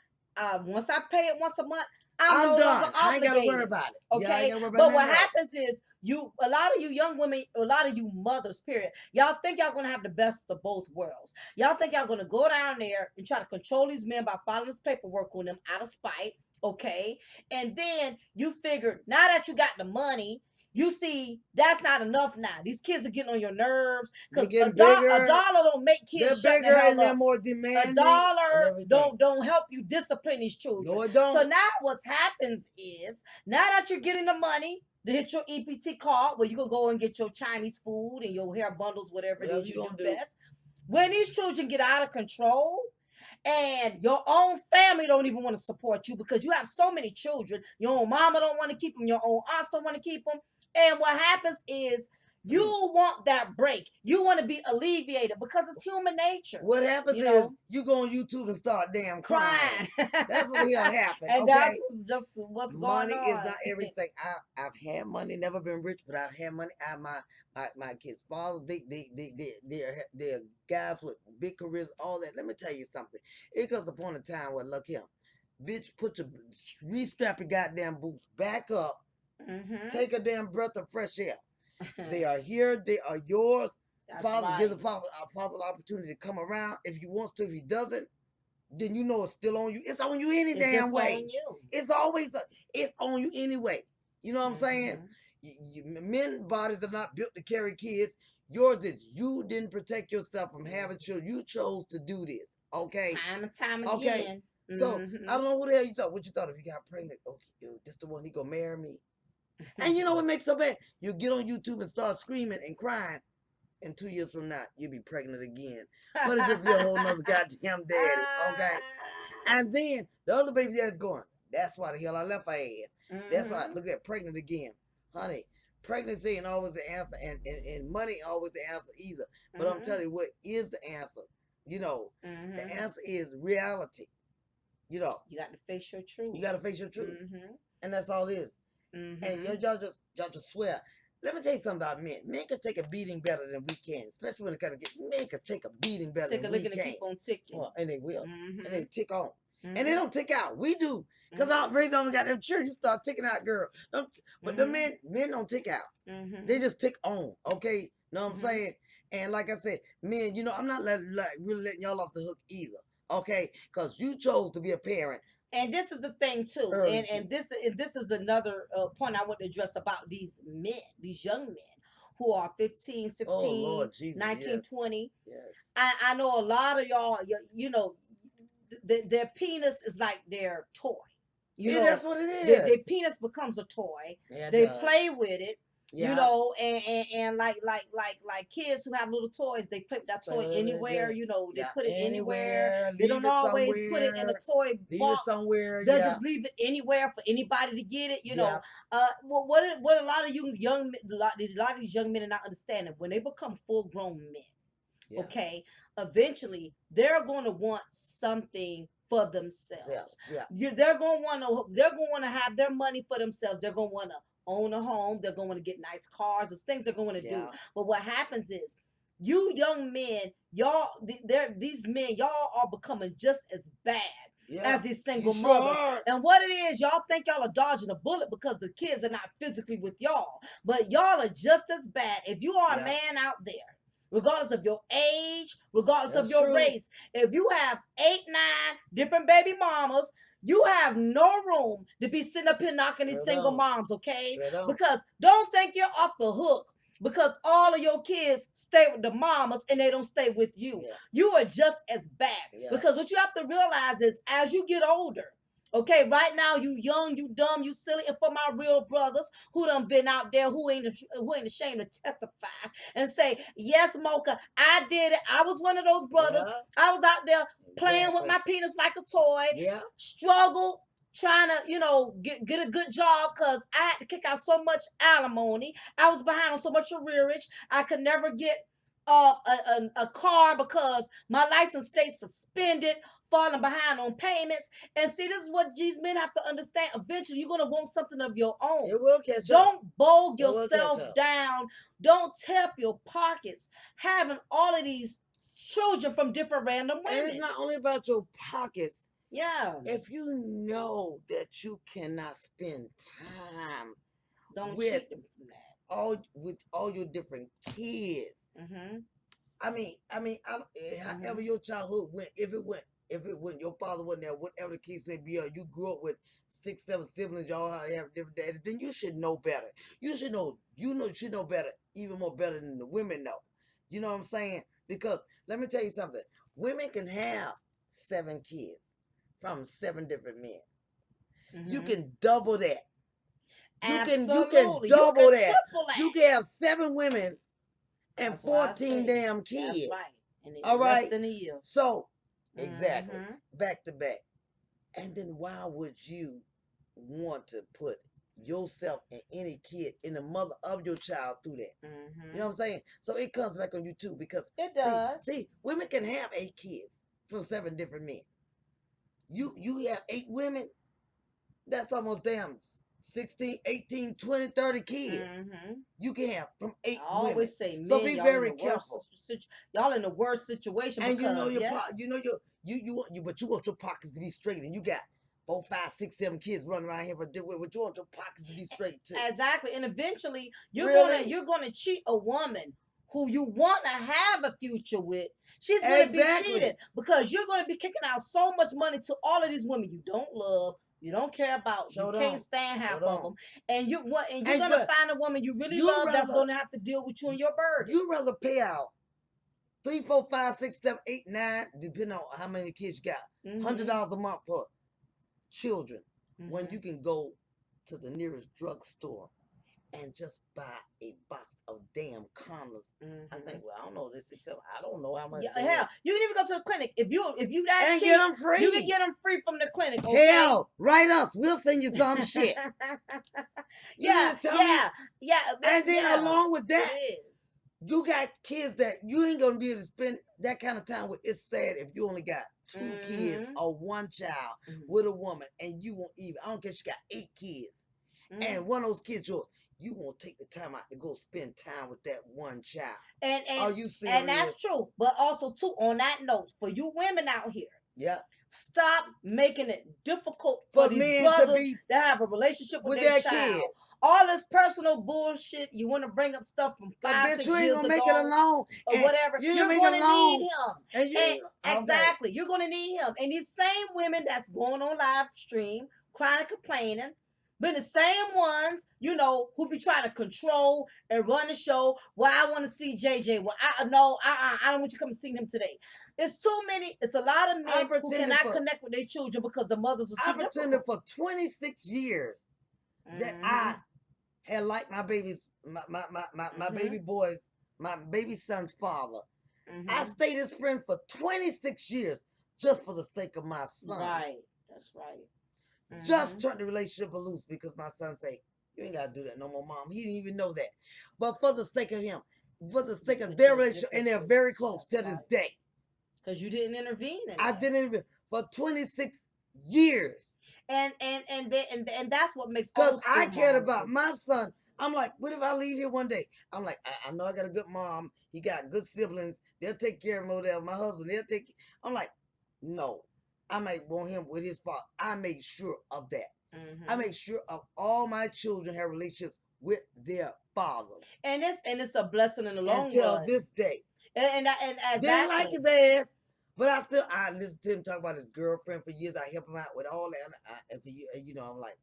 once I pay it once a month, I'm no done. I ain't gotta worry about it. Okay, but what happens is a lot of you young women, a lot of you mothers, period. Y'all think y'all gonna have the best of both worlds. Y'all think y'all gonna go down there and try to control these men by filing this paperwork on them out of spite. Okay, and then you figure now that you got the money. You see, that's not enough now. These kids are getting on your nerves because a dollar don't make kids shut the hell up. They're more demanding. A dollar don't help you discipline these children. No, it don't. So now what happens is, now that you're getting the money to hit your EPT card, where you can go and get your Chinese food and your hair bundles, whatever it is you do best. When these children get out of control, and your own family don't even want to support you because you have so many children. Your own mama don't want to keep them. Your own aunts don't want to keep them. And what happens is you want that break. You want to be alleviated because it's human nature. What happens is you go on YouTube and start damn crying. That's what the hell happens. And that's just what's going on. Money is not everything. I've had money, never been rich, but I've had money. My kids' fathers, they're guys with big careers, all that. Let me tell you something. It comes upon a time where, look here, bitch, restrap your goddamn boots back up. Take a damn breath of fresh air. They are here. They are yours. Father gives a father an opportunity to come around. If he wants to, if he doesn't, then you know it's still on you. It's on you any damn way. It's always it's on you anyway. You know what I'm saying? Men bodies are not built to carry kids. Yours is. You didn't protect yourself from having children. You chose to do this. Okay. Time and time again. So I don't know what the hell you thought. What you thought if you got pregnant? Okay, this the one he gonna marry me. And you know what makes so bad? You get on YouTube and start screaming and crying, and 2 years from now, you'll be pregnant again. But it just be a whole nother goddamn daddy, okay? And then the other baby daddy's going, that's why the hell I left her ass. That's why, look at pregnant again. Honey, pregnancy ain't always the answer, and money ain't always the answer either. But I'm telling you what is the answer. You know, the answer is reality. You know. You got to face your truth. You got to face your truth. And that's all it is. And y'all just swear. let me tell you something about men. Men can take a beating better than we can, especially when it comes to get. Men can take a beating better Take a than we licking and can. keep on ticking. Well, and they will, and Mm-hmm. they tick on, and they Mm-hmm. don't tick out. We do, because our raised only got them children. You start ticking out, girl. But the men don't tick out. They just tick on. Okay, know what I'm saying? And like I said, men, I'm not really letting y'all off the hook either. Okay, because you chose to be a parent. And this is the thing too, Early and this is another point I want to address about these men, these young men who are 15, 16, Oh, Lord Jesus, 19, yes. 20. Yes. I know a lot of y'all, their penis is like their toy. That's what it is. Their penis becomes a toy. Yeah, they play with it. Yeah. And like kids who have little toys, they play with that toy anywhere. They put it anywhere. They don't always put it in a toy box. Somewhere. They'll just leave it anywhere for anybody to get it. What a lot of a lot of these young men are not understanding, when they become full grown men, okay, eventually they're going to want something for themselves. They're going to want to have their money for themselves. They're going to want to own a home. They're going to get nice cars. There's things they're going to do. But what happens is, you young men, these men, y'all are becoming just as bad as these single mothers. And what it is, y'all think y'all are dodging a bullet because the kids are not physically with y'all. But y'all are just as bad. If you are a man out there, regardless of your age, regardless of your race, if you have 8, 9 different baby mamas, you have no room to be sitting up here knocking these single moms, okay? Because don't think you're off the hook because all of your kids stay with the mamas and they don't stay with you. You are just as bad. Because what you have to realize is, as you get older, okay, right now you young, you dumb, you silly, and for my real brothers who done been out there, who ain't ashamed to testify and say, yes, Mocha, I did it. I was one of those brothers. I was out there playing with my penis like a toy. Struggled, trying to, get a good job because I had to kick out so much alimony. I was behind on so much arrearage. I could never get a car because my license stayed suspended, falling behind on payments. And see, this is what these men have to understand. Eventually, you're going to want something of your own. It will catch up. Don't bow yourself down. Don't tap your pockets. Having all of these children from different random women. And it's not only about your pockets. Yeah. If you know that you cannot spend time with all your different kids. I mean, however your childhood went, if it went, your father wasn't there, whatever the case may be, or you grew up with 6, 7 siblings, y'all have different daddies, then you should know better. You should know better, even more better than the women know. You know what I'm saying? Because let me tell you something. Women can have 7 kids from 7 different men. You can double that. You can double that. You can have 7 women and 14 damn kids. That's right. And all right. Less than a year. So, exactly. Back to back. And then why would you want to put yourself and any kid and the mother of your child through that? You know what I'm saying? So it comes back on you too, because it does. See, women can have 8 kids from 7 different men. You have 8 women, that's almost damn 16, 18, 20, 30 kids. You can have from 8 women. I always say, men, so be very careful. Y'all in the worst situation. And but you want your pockets to be straight, and you got 4, 5, 6, 7 kids running around here, but you want your pockets to be straight too. Exactly. And eventually you're gonna cheat a woman who you want to have a future with. She's going to be cheated because you're going to be kicking out so much money to all of these women you don't love, you don't care about, you can't stand half of them, and you're going to find a woman you really love that's going to have to deal with you and your burden. You rather pay out 3, 4, 5, 6, 7, 8, 9, depending on how many kids you got, $100 a month for children, when you can go to the nearest drugstore and just buy a box of damn condoms. I think, I don't know, this except I don't know how much. Hell, you can even go to the clinic if you that cheap. Get them free. You can get them free from the clinic. Okay? Hell, write us. We'll send you some shit. Yeah. And then along with that, you got kids that you ain't gonna be able to spend that kind of time with. It's sad if you only got 2 kids or 1 child with a woman, and you won't even. I don't care. She got 8 kids, and one of those kids yours. you won't take the time out to go spend time with that one child. And Are you and serious? that's true. But also too, on that note, for you women out here, Yeah. stop making it difficult For for these men to brothers be that have a relationship with with their their child. kids. All this personal bullshit, you want to bring up stuff from Cause 5, bitch, 6 you ain't years gonna make it ago alone. or And whatever. you ain't You're make it going to need alone. him. And you And okay. exactly, you're going to need him. And these same women that's going on live stream, crying and complaining, been the same ones, you know, who be trying to control and run the show. Well, I want to see JJ. Well, I don't want you to come see him today. It's too many. It's a lot of men who cannot connect with their children because the mothers are I too pretended difficult. for 26 years that Mhm. I had liked my babies, my baby boys, my baby son's father. I stayed his friend for 26 years just for the sake of my son. Right. That's right. Just turned the relationship loose because my son say, you ain't gotta do that no more, mom. He didn't even know that. But for the sake of him, for the sake of their relationship, and they're very close to this day. Because you didn't intervene in I that. didn't even for 26 years. And that's what makes because I cared moms about different. my son. I'm like, what if I leave here one day? I'm like, I know I got a good mom. He got good siblings. They'll take care of him over there. My husband, they'll take. I'm like, no, I might want him with his father. I make sure of that. I make sure of all my children have relationships with their fathers. And it's a blessing in the long until run. this day. And exactly. Didn't like his ass. But I listened to him talk about his girlfriend for years. I help him out with all that. And for you know, I'm like.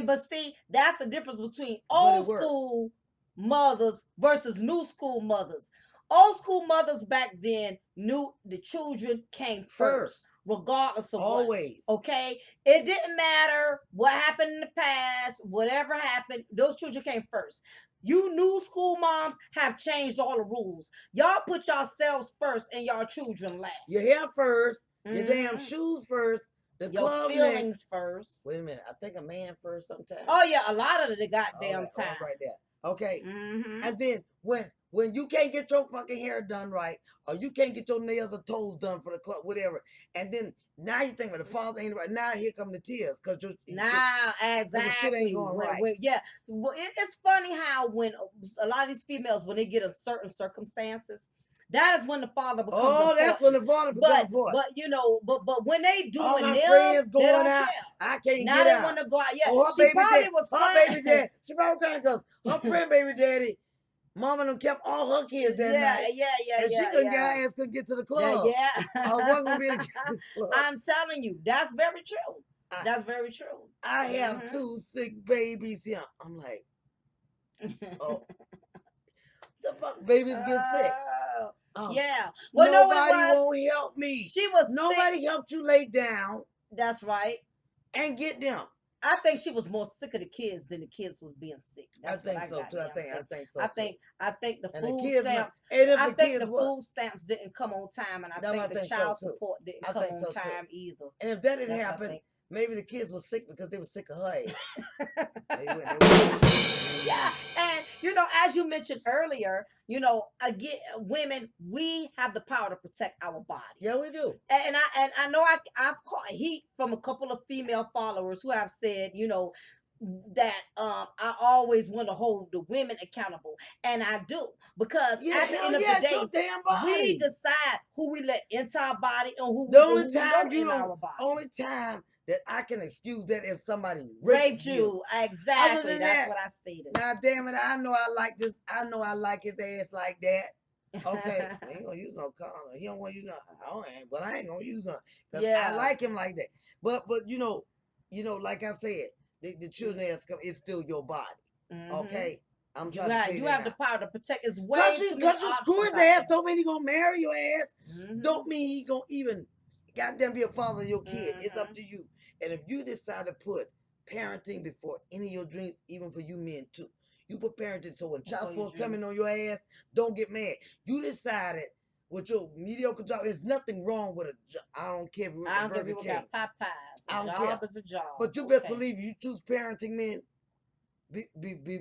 But see, that's the difference between old school mothers versus new school mothers. Old school mothers back then knew the children came first regardless of always. What. Okay? It didn't matter what happened in the past, whatever happened, those children came first. You new school moms have changed all the rules. Y'all put yourselves first and y'all children last. Your hair first, your damn shoes first, the your club feelings next. First. Wait a minute, I think a man first sometimes. Oh yeah, a lot of the goddamn time. Right there. Okay. And then when you can't get your fucking hair done right, or you can't get your nails or toes done for the club, whatever, and then now you think, well, the father ain't right. Now here come the tears because exactly the shit ain't going right. Yeah, well, it's funny how when a lot of these females, when they get in certain circumstances, that is when the father becomes important. That's when the father becomes important. But you know, but when they do all it, my friends going they don't out, care. I can't now get they out. want to go out. Yeah, her she baby probably dad, was her crying. baby dad. She probably crying because her friend baby daddy, mama done kept all her kids that night. And she couldn't get her ass, couldn't get to the club. I wasn't gonna be able to get to the club. I'm telling you, that's very true. That's very true. I have 2 sick babies here. I'm like, oh, the fuck babies get sick. Yeah. Well, nobody won't help me. She was Nobody sick. helped you lay down. That's right. And get them. I think she was more sick of the kids than the kids was being sick. That's I think so too. I think so. I think the and food the stamps. I think the food stamps didn't come on time, and I think the child support didn't come on time either. And if that didn't happen, maybe the kids were sick because they were sick of her ass. Yeah, and you know, as you mentioned earlier, you know, again, women, we have the power to protect our body. Yeah, we do. And I know I've caught heat from a couple of female followers who have said, you know, that I always want to hold the women accountable, and I do, because at the end of the day, we decide who we let into our body and who we don't in our body. Only time that I can excuse that if somebody raped you. Exactly. That's what I stated. Now, damn it, I know I like this. I know I like his ass like that. Okay, I ain't gonna use no condom. He don't want to use no. I ain't gonna use none because I like him like that. But you know, like I said, the children has come. It's still your body. Okay. I'm trying to say you have the power to protect his way. Because you screw his ass don't mean he gonna marry your ass. Don't mean he gonna even goddamn be a father of your kid. It's up to you. And if you decide to put parenting before any of your dreams, even for you men too, you put parenting so when child support coming on your ass, don't get mad. You decided with your mediocre job, there's nothing wrong with a job. I don't care if you I don't care if you got Popeyes. A job is a job. But you best believe you choose parenting, men,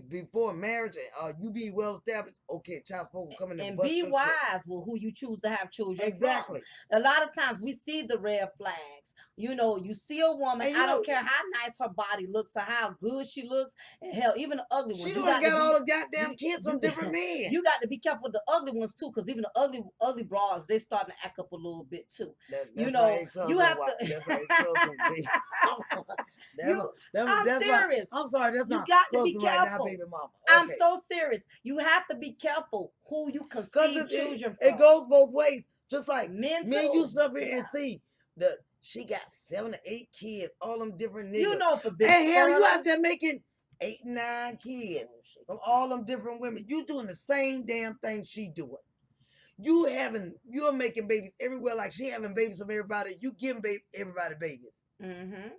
before marriage, you be well established. Okay, child support will come in and And bust be your check. wise with who you choose to have children from. Exactly. A lot of times we see the red flags. You know, you see a woman, And I don't care how nice her body looks or how good she looks, and hell, even the ugly she ones. You done got to got be all the goddamn you kids from you different men. you got to be careful with the ugly ones too, because even the ugly bras, they starting to act up a little bit too. You That's my know, you ex-husband. have to That's my ex-husband. Baby. you I'm That's my. serious. I'm sorry. That's You my got to be husband right now, careful. baby mama. I'm Okay. so serious. You have to be careful who you Cause conceive children it from. goes both ways. Just like Men me and you too. sit here Yeah. and see the she got 7 or 8 kids, all them different You niggas. know, for Big And hell, you out Pearly. there making 8, 9 kids from all them different women. You doing the same damn thing she doing. You're making babies everywhere like she having babies from everybody. You giving everybody babies. Mm-hmm.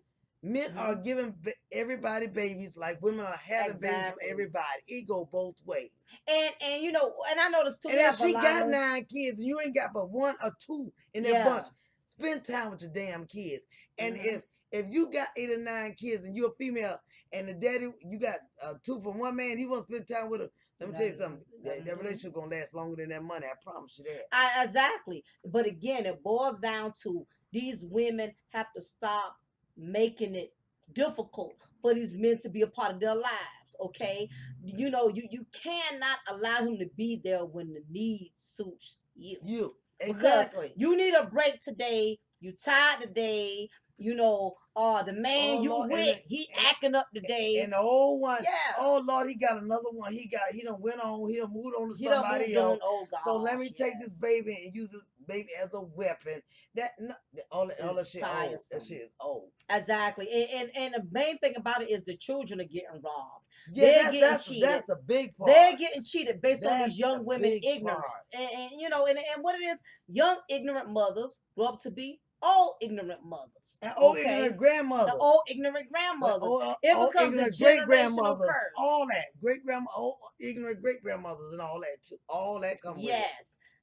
Men are Mm-hmm. giving everybody babies like women are having babies from Exactly. everybody. It go both ways. And you know, and I noticed too, And we if have a she lot got of 9 kids and you ain't got but 1 or 2 in that yeah. bunch, spend time with your damn kids. And Mm-hmm. if you got 8 or 9 kids and you're a female and the daddy you got 2 from one man, he won't spend time with her. Let me tell you something. That relationship gonna last longer than that money. I promise you that. Exactly. But again, it boils down to these women have to stop making it difficult for these men to be a part of their lives. Okay, you know, you cannot allow him to be there when the need suits you, You because exactly. you need a break today. You tired today. You know, the man Oh you Lord, with, he acting up today. and the old one, Yeah, oh Lord, he got another one. He done went on. He done moved on to he done somebody moved on. else. Oh So let gosh, me take this yes, baby and use this baby as a weapon. That no, all it's that shit old. That tiresome. shit is old. Exactly. And the main thing about it is the children are getting robbed. Yeah, They're getting that's cheated. the big They're part. getting cheated based on That's these the young women big part. ignorance. And you know, and what it is, young ignorant mothers grow up to be old ignorant mothers. And old Okay? ignorant The grandmothers. old ignorant grandmothers. It Old becomes a ignorant great generational grandmothers, curse. all that great grandma, old ignorant great grandmothers, and all that too. All that come with it. Yes.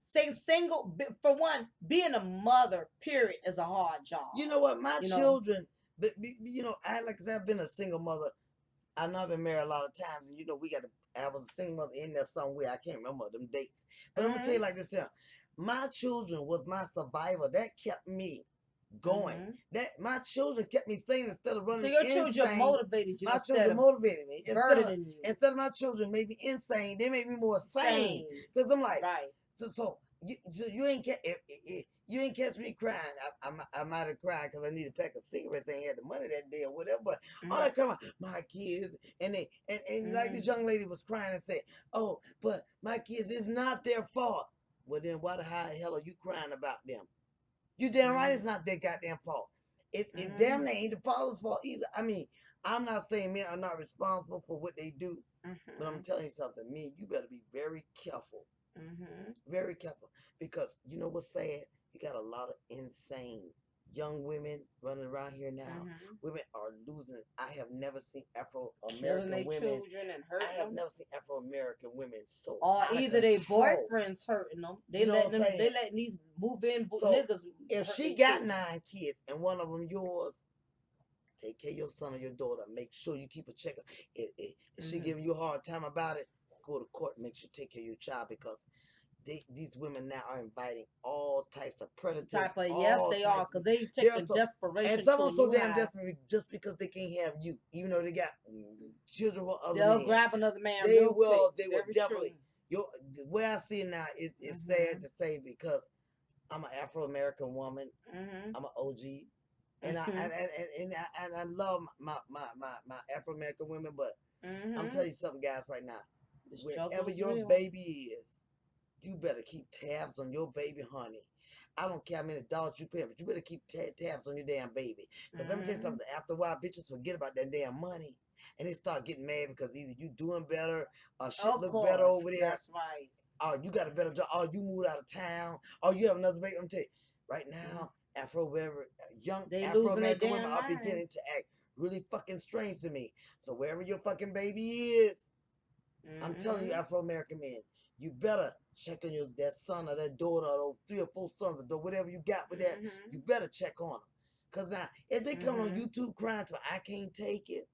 Say single for one, being a mother, period, is a hard You job. know what? My You know. children, you know, I like I said, I've been a single mother. I know I've been married a lot of times, and you know, I was a single mother in there somewhere. I can't remember them dates, but I'm gonna tell Mm-hmm. you like this here. My children was my survivor. That kept me going. Mm-hmm. That my children kept me sane instead of So running your children insane. motivated you My instead children of motivated me. burdening you. Instead of my children made me insane, they made me more sane. Same. Cause I'm like, Right. so you ain't if you ain't catch me crying. I might have cried because I needed a pack of cigarettes. I ain't had the money that day or whatever. But all Mm-hmm. that come out, my kids, and like Mm-hmm. this young lady was crying and said, "Oh, but my kids, it's not their fault." Well, then why the hell are you crying about them? You damn right it's not their goddamn fault. It Mm-hmm. damn near ain't the father's fault either. I mean, I'm not saying men are not responsible for what they do, but I'm Mm-hmm. telling you something, men, you better be very careful. Mm-hmm. Very careful. Because you know what's sad? You got a lot of insane young women running around here now. Mm-hmm. Women are losing it. I have never seen Afro Killing American their women. children and I hurting have them. never seen Afro American women so Or out of either their control. boyfriends hurting them. You know what I'm They saying? letting these move in So niggas if hurt she their got children. 9 kids and one of them yours, take care of your son or your daughter. Make sure you keep a check. If she Mm-hmm. giving you a hard time about it, go to court and make sure you take care of your child because these women now are inviting all types of predators, Type of yes, all they are, types because of. they take They're the so, and desperation some to of a them so new damn high. desperate just because they can't have you, even though they got children for other They'll men. grab another man real quick. They will Very true. definitely. Your the way I see it now is sad Mm-hmm. to say because I'm an Afro American woman. Mm-hmm. I'm an OG, and Mm-hmm. I love my Afro American women. But I'm Mm-hmm. telling you something, guys, right now. The struggle Wherever is your real. baby is, you better keep tabs on your baby, honey. I don't care how many dollars you pay, but you better keep tabs on your damn baby. Because let me tell you Mm-hmm. something. After a while, bitches forget about that damn money. And they start getting mad because either you doing better or shit Of look better over course, there. that's right. Oh, you got a better job. Oh, you moved out of town. Oh, you have another baby. I'm telling you, right Mm-hmm. now, young They Afro losing their American women damn are mind. beginning to act really fucking strange to me. So wherever your fucking baby is, I'm telling you, Mm-hmm. Afro American men, you better check on that son or that daughter or those 3 or 4 sons or whatever you got with that. Mm-hmm. You better check on them. Cause now, if they come on Mm-hmm. YouTube crying to, I can't take it.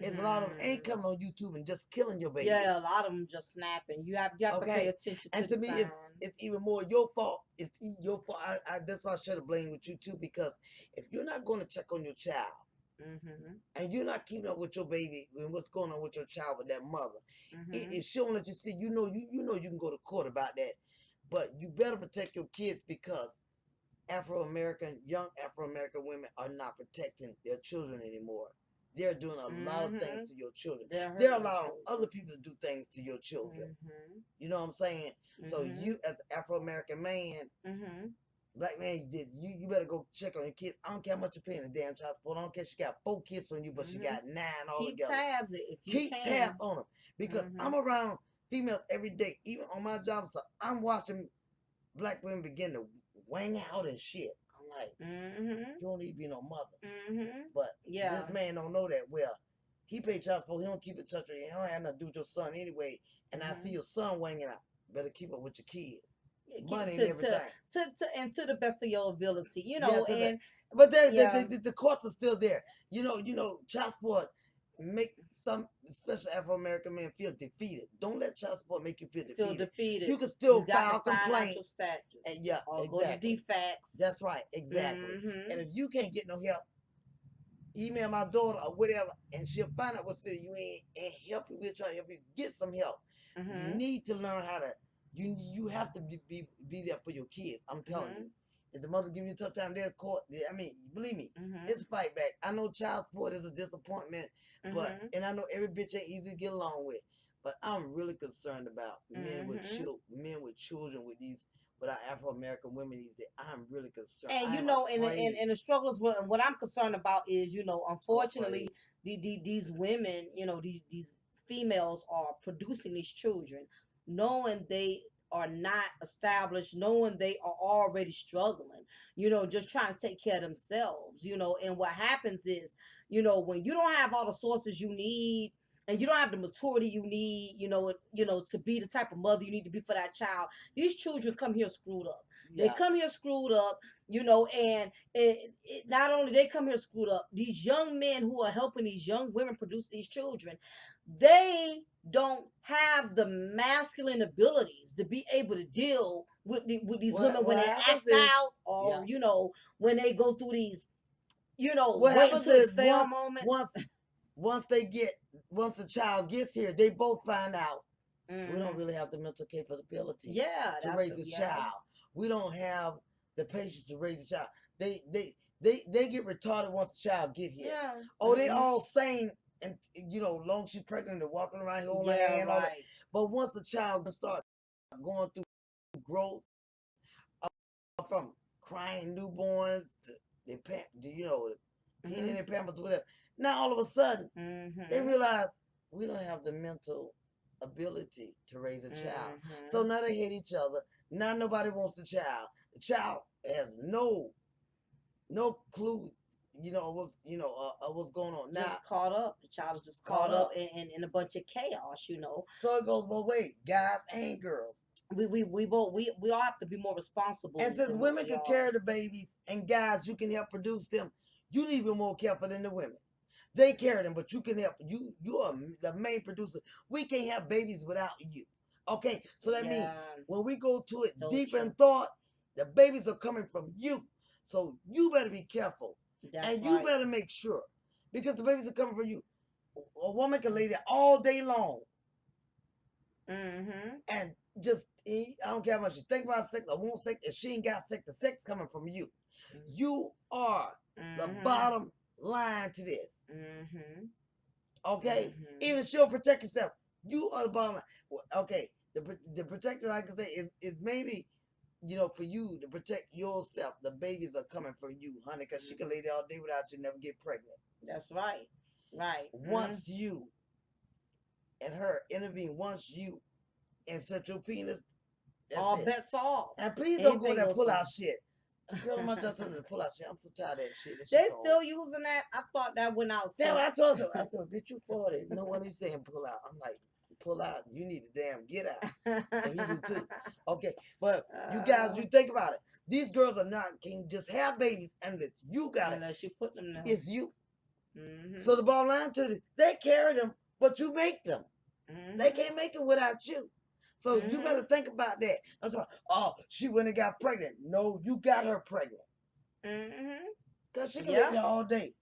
It's a lot of them ain't Mm. coming on YouTube and just killing your Yeah, babies. a lot of them just snapping. You have to pay Okay, attention to and the to me, signs. it's even more your fault. Your fault. That's why I should have blamed with you too, because if you're not going to check on your child Mhm. and you're not keeping up with your baby and what's going on with your child with that mother, Mhm. if she don't let you see, you know you can go to court about that, but you better protect your kids because young Afro American women are not protecting their children anymore. They're doing a lot of things Mhm. to your children. They're They're hurting the allowing other children. people to do things to your children. Mhm. You know what I'm saying? So you, Mhm. as an Afro American man, Mhm. black man, you better go check on your kids. I don't care how much you're paying the damn child support. I don't care. She got 4 kids from you, but she Mhm. got 9 Keep altogether. tabs if you Keep tabs can. on them because I'm Mhm. around females every day, even on my job. So I'm watching black women begin to wang out and shit. I'm like, Mhm. you don't need to be no mother. Mhm. But this Yeah. man don't know that well. He pay child support. He don't keep in touch with you. He don't have nothing to do with your son anyway. And I see Mhm. your son wanging out. Better keep up with your kids. Yeah, Money and everything. and to the best of your ability, Yeah, to that. and But yeah, the courts are still there. Child support make some, especially Afro American men, feel defeated. Don't let child support make you feel feel defeated. defeated. You can You still got to file find out your complaints. status And yeah, or go to exactly. defects. That's right, exactly. And Mhm. if you can't get no help, email my daughter or whatever, and she'll find out what city you in and help you. We'll try to help you get some help. You Mhm. need to learn how to. You have to be there for your kids. I'm telling you. Mhm. If the mother give you a tough time, they'll court. I mean, believe me, it's Mhm. a fight back. I know child support is a disappointment, but Mhm. and I know every bitch ain't easy to get along with. But I'm really concerned about Mhm. men with children with our Afro American women these days. I'm really concerned. And I'm and afraid. and the struggles. What I'm concerned about is, I'm afraid. unfortunately, these women, these females are producing these children, knowing they are not established, knowing they are already struggling, just trying to take care of themselves, and what happens is, when you don't have all the sources you need. And you don't have the maturity you need, to be the type of mother you need to be for that child. These children come here screwed up. They Yeah. come here screwed up, and not only they come here screwed up, these young men who are helping these young women produce these children, they don't have the masculine abilities to be able to deal with these women when What they happens act is, out, yeah. or when they go through these, What wait happens until is excel moments. once they get once the child gets here, they both find out we don't Hmm. really have the mental capabilities Yeah, to that's raise this yeah. child. We don't have the patience to raise a child. They get retarded once the child get here. Yeah. Oh, they Hmm. all sane and long as she's pregnant and walking around here holding her Yeah, hand, all that. right. But once the child start going through growth from crying newborns to the peeing in Hmm. their pampers, whatever. Now all of a sudden they Hmm. realize we don't have the mental ability to raise a child. So Hmm. now they hate each other. Now nobody wants the child. The child has no clue, what's going on. Now Just caught up. The child is just caught caught up up. in a bunch of chaos. So it goes both ways, guys and girls. We both we all have to be more responsible And since than what women we can are. carry the babies and guys you can help produce them, you need to be more careful than the women. They carry them, but you can help. You are the main producer. We can't have babies without you. Okay, so that means Yeah, when we go to it so deep in true. thought, the babies are coming from you. So you better be careful, That's and you right. better make sure because the babies are coming from you. A woman can lay there all day long Mm-hmm. and just I don't care how much you think about sex or want sex. If she ain't got sex, the sex coming from you. You are the Mm-hmm. bottom line to this. Mm-hmm. Okay, Mm-hmm. even if she don't protect herself, you are the bottom line. Well, okay, the protector, like I say, is maybe for you to protect yourself. The babies are coming from you, honey, because she can lay there all day without you, never get pregnant. That's right. Right. Mm-hmm. Once you and her intervene, once you insert your penis, that's All it. bets off. And please don't go in Anything that goes pull from. out shit. A girl on my job told me to pull out shit. I'm so tired of that shit. That They shit's so old. still using that. I thought that went out Damn, since. I told her. I said, bitch, you 40. No one you saying pull out. I'm like, pull out. You need to damn get out. And he do too. Okay. But you guys, uh, you think about it. These girls are not can just have babies unless you got it. unless you put them there. It's you. So Mm-hmm. the bottom line to it, they carry them, but you make them. They Mm-hmm. can't make it without you. So you Mm-hmm. better think about that. I'm sorry. Oh, she went and got pregnant. No, you got her pregnant. Mm-hmm. Cause she can lay Yeah. there all day.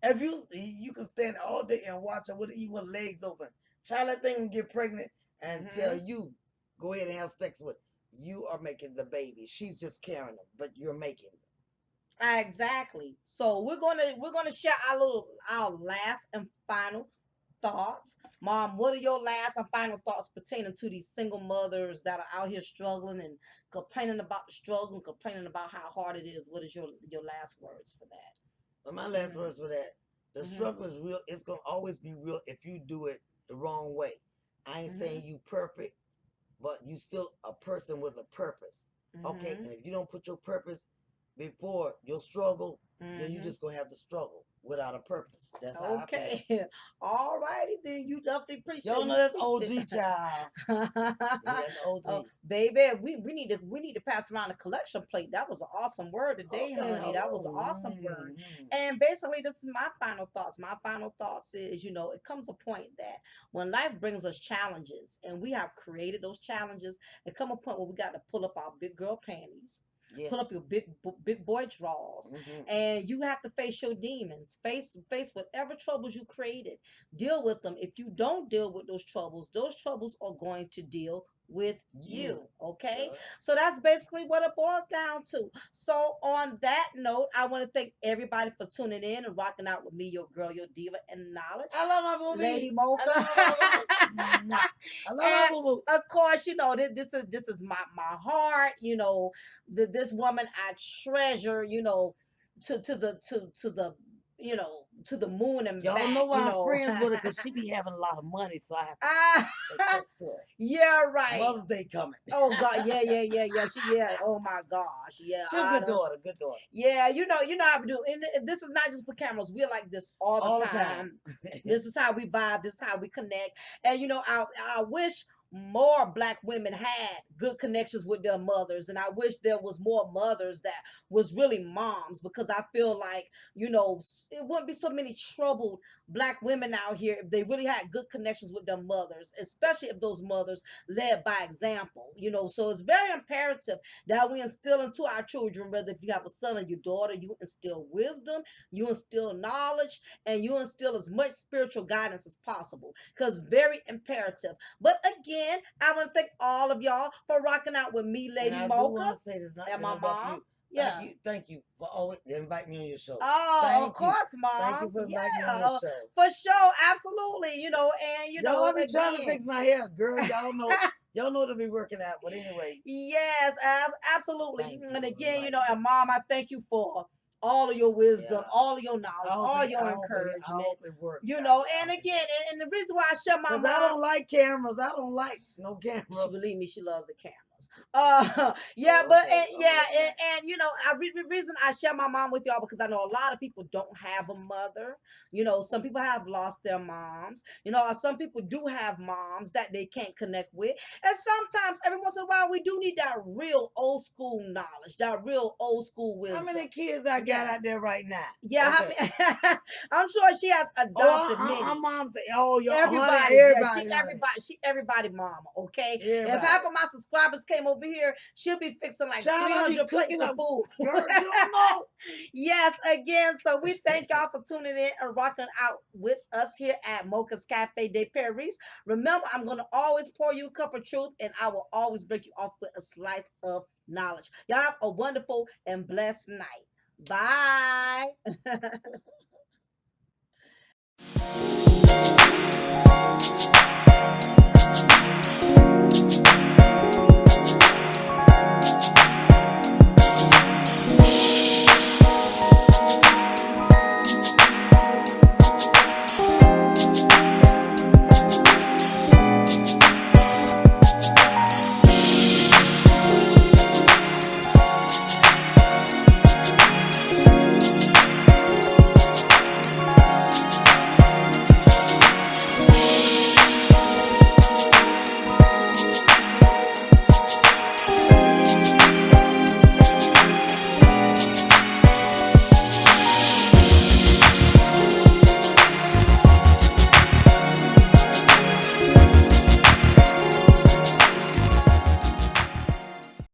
If you can stand all day and watch her with even legs open. Child, that thing can get pregnant and tell Mm-hmm. you, go ahead and have sex with. You are making the baby. She's just carrying them, but you're making them. Exactly. So we're gonna share our last and final thoughts. Mom, what are your last and final thoughts pertaining to these single mothers that are out here struggling and complaining about the struggle and complaining about how hard it is? What is your last words for that? But my last Mm-hmm. words for that, the Mm-hmm. struggle is real. It's gonna always be real if you do it the wrong way. I ain't Mm-hmm. saying you perfect, but you still a person with a purpose. Okay, Mm-hmm. and if you don't put your purpose before your struggle, then you Mm-hmm. just gonna have the struggle without a purpose. That's how I feel. Okay. All righty then. You definitely preached it. Y'all know You that's preached it. OG child. Yeah, that's Oh, OG. baby, we need to pass around a collection plate. That was an awesome word today, Okay, honey. That was an hello. awesome word. And basically, this is my final thoughts. My final thoughts is, it comes a point that when life brings us challenges, and we have created those challenges, it come a point where we got to pull up our big girl panties, Yeah. pull up your big boy drawers, Mm-hmm. and you have to face your demons, face whatever troubles you created, deal with them. If you don't deal with those troubles are going to deal with You. you. Okay, Yeah. so that's basically what it boils down to. So on that note, I want to thank everybody for tuning in and rocking out with me, your girl, your diva in knowledge, I love my movie. Lady I Mocha. love my boo boo. I love my And boo boo. of course, this is my heart. This woman I treasure. To the moon and Y'all back. know why I'm friends with her because she be having a lot of money, so I have to Ah, stay close to her. yeah, right. Mother's Day coming. Oh God, yeah, yeah, yeah, yeah. Oh my gosh, yeah. She's a good daughter, good daughter. Yeah, you know how we do. And this is not just for cameras. We're like this all the All the time. time. This is how we vibe. This is how we connect. And I wish more black women had good connections with their mothers, and I wish there was more mothers that was really moms, because I feel like it wouldn't be so many troubled black women out here if they really had good connections with their mothers, especially if those mothers led by example. So it's very imperative that we instill into our children, whether if you have a son or your daughter, you instill wisdom, you instill knowledge, and you instill as much spiritual guidance as possible, because very imperative. But again, I want to thank all of y'all for rocking out with me, And Lady I do Mocha, want to say this, not and to my interrupt mom. you. Yeah. Thank you for always inviting me on your show. Oh, of Thank you. course, Thank you mom. for inviting me on your Yeah, show. for sure, absolutely. And Y'all, I be trying to again, fix my hair, girl. Y'all know to be working out. But anyway, yes, absolutely. thank you And for again, inviting me. and mom, I thank you for all of your Yeah. wisdom, all of your knowledge, all I your hope encouragement. it works You out. know, I and hope it again, works. and the reason why I share my Cause I mom, don't like cameras. I don't like no she cameras. believe me, she loves the cameras. Yeah, Oh, but okay. I'm yeah, real nice. the reason I share my mom with y'all, because I know a lot of people don't have a mother. Some people have lost their moms. Some people do have moms that they can't connect with, and sometimes every once in a while we do need that real old school knowledge, that real old school How wisdom. many kids I got Yeah, out there right now? yeah. Okay. I'm sure she has Oh, adopted I'm many. mom. Oh, your honey, Everybody, yeah, everybody, honey, she everybody mama, okay? If everybody. half of my subscribers came over here, she'll be fixing like Child, I be 300 plates cooking of up. food. Girl, you don't know. Yes, again, so we thank y'all for tuning in and rocking out with us here at Mocha's Cafe de Paris. Remember, I'm going to always pour you a cup of truth, and I will always break you off with a slice of knowledge. Y'all have a wonderful and blessed night. Bye.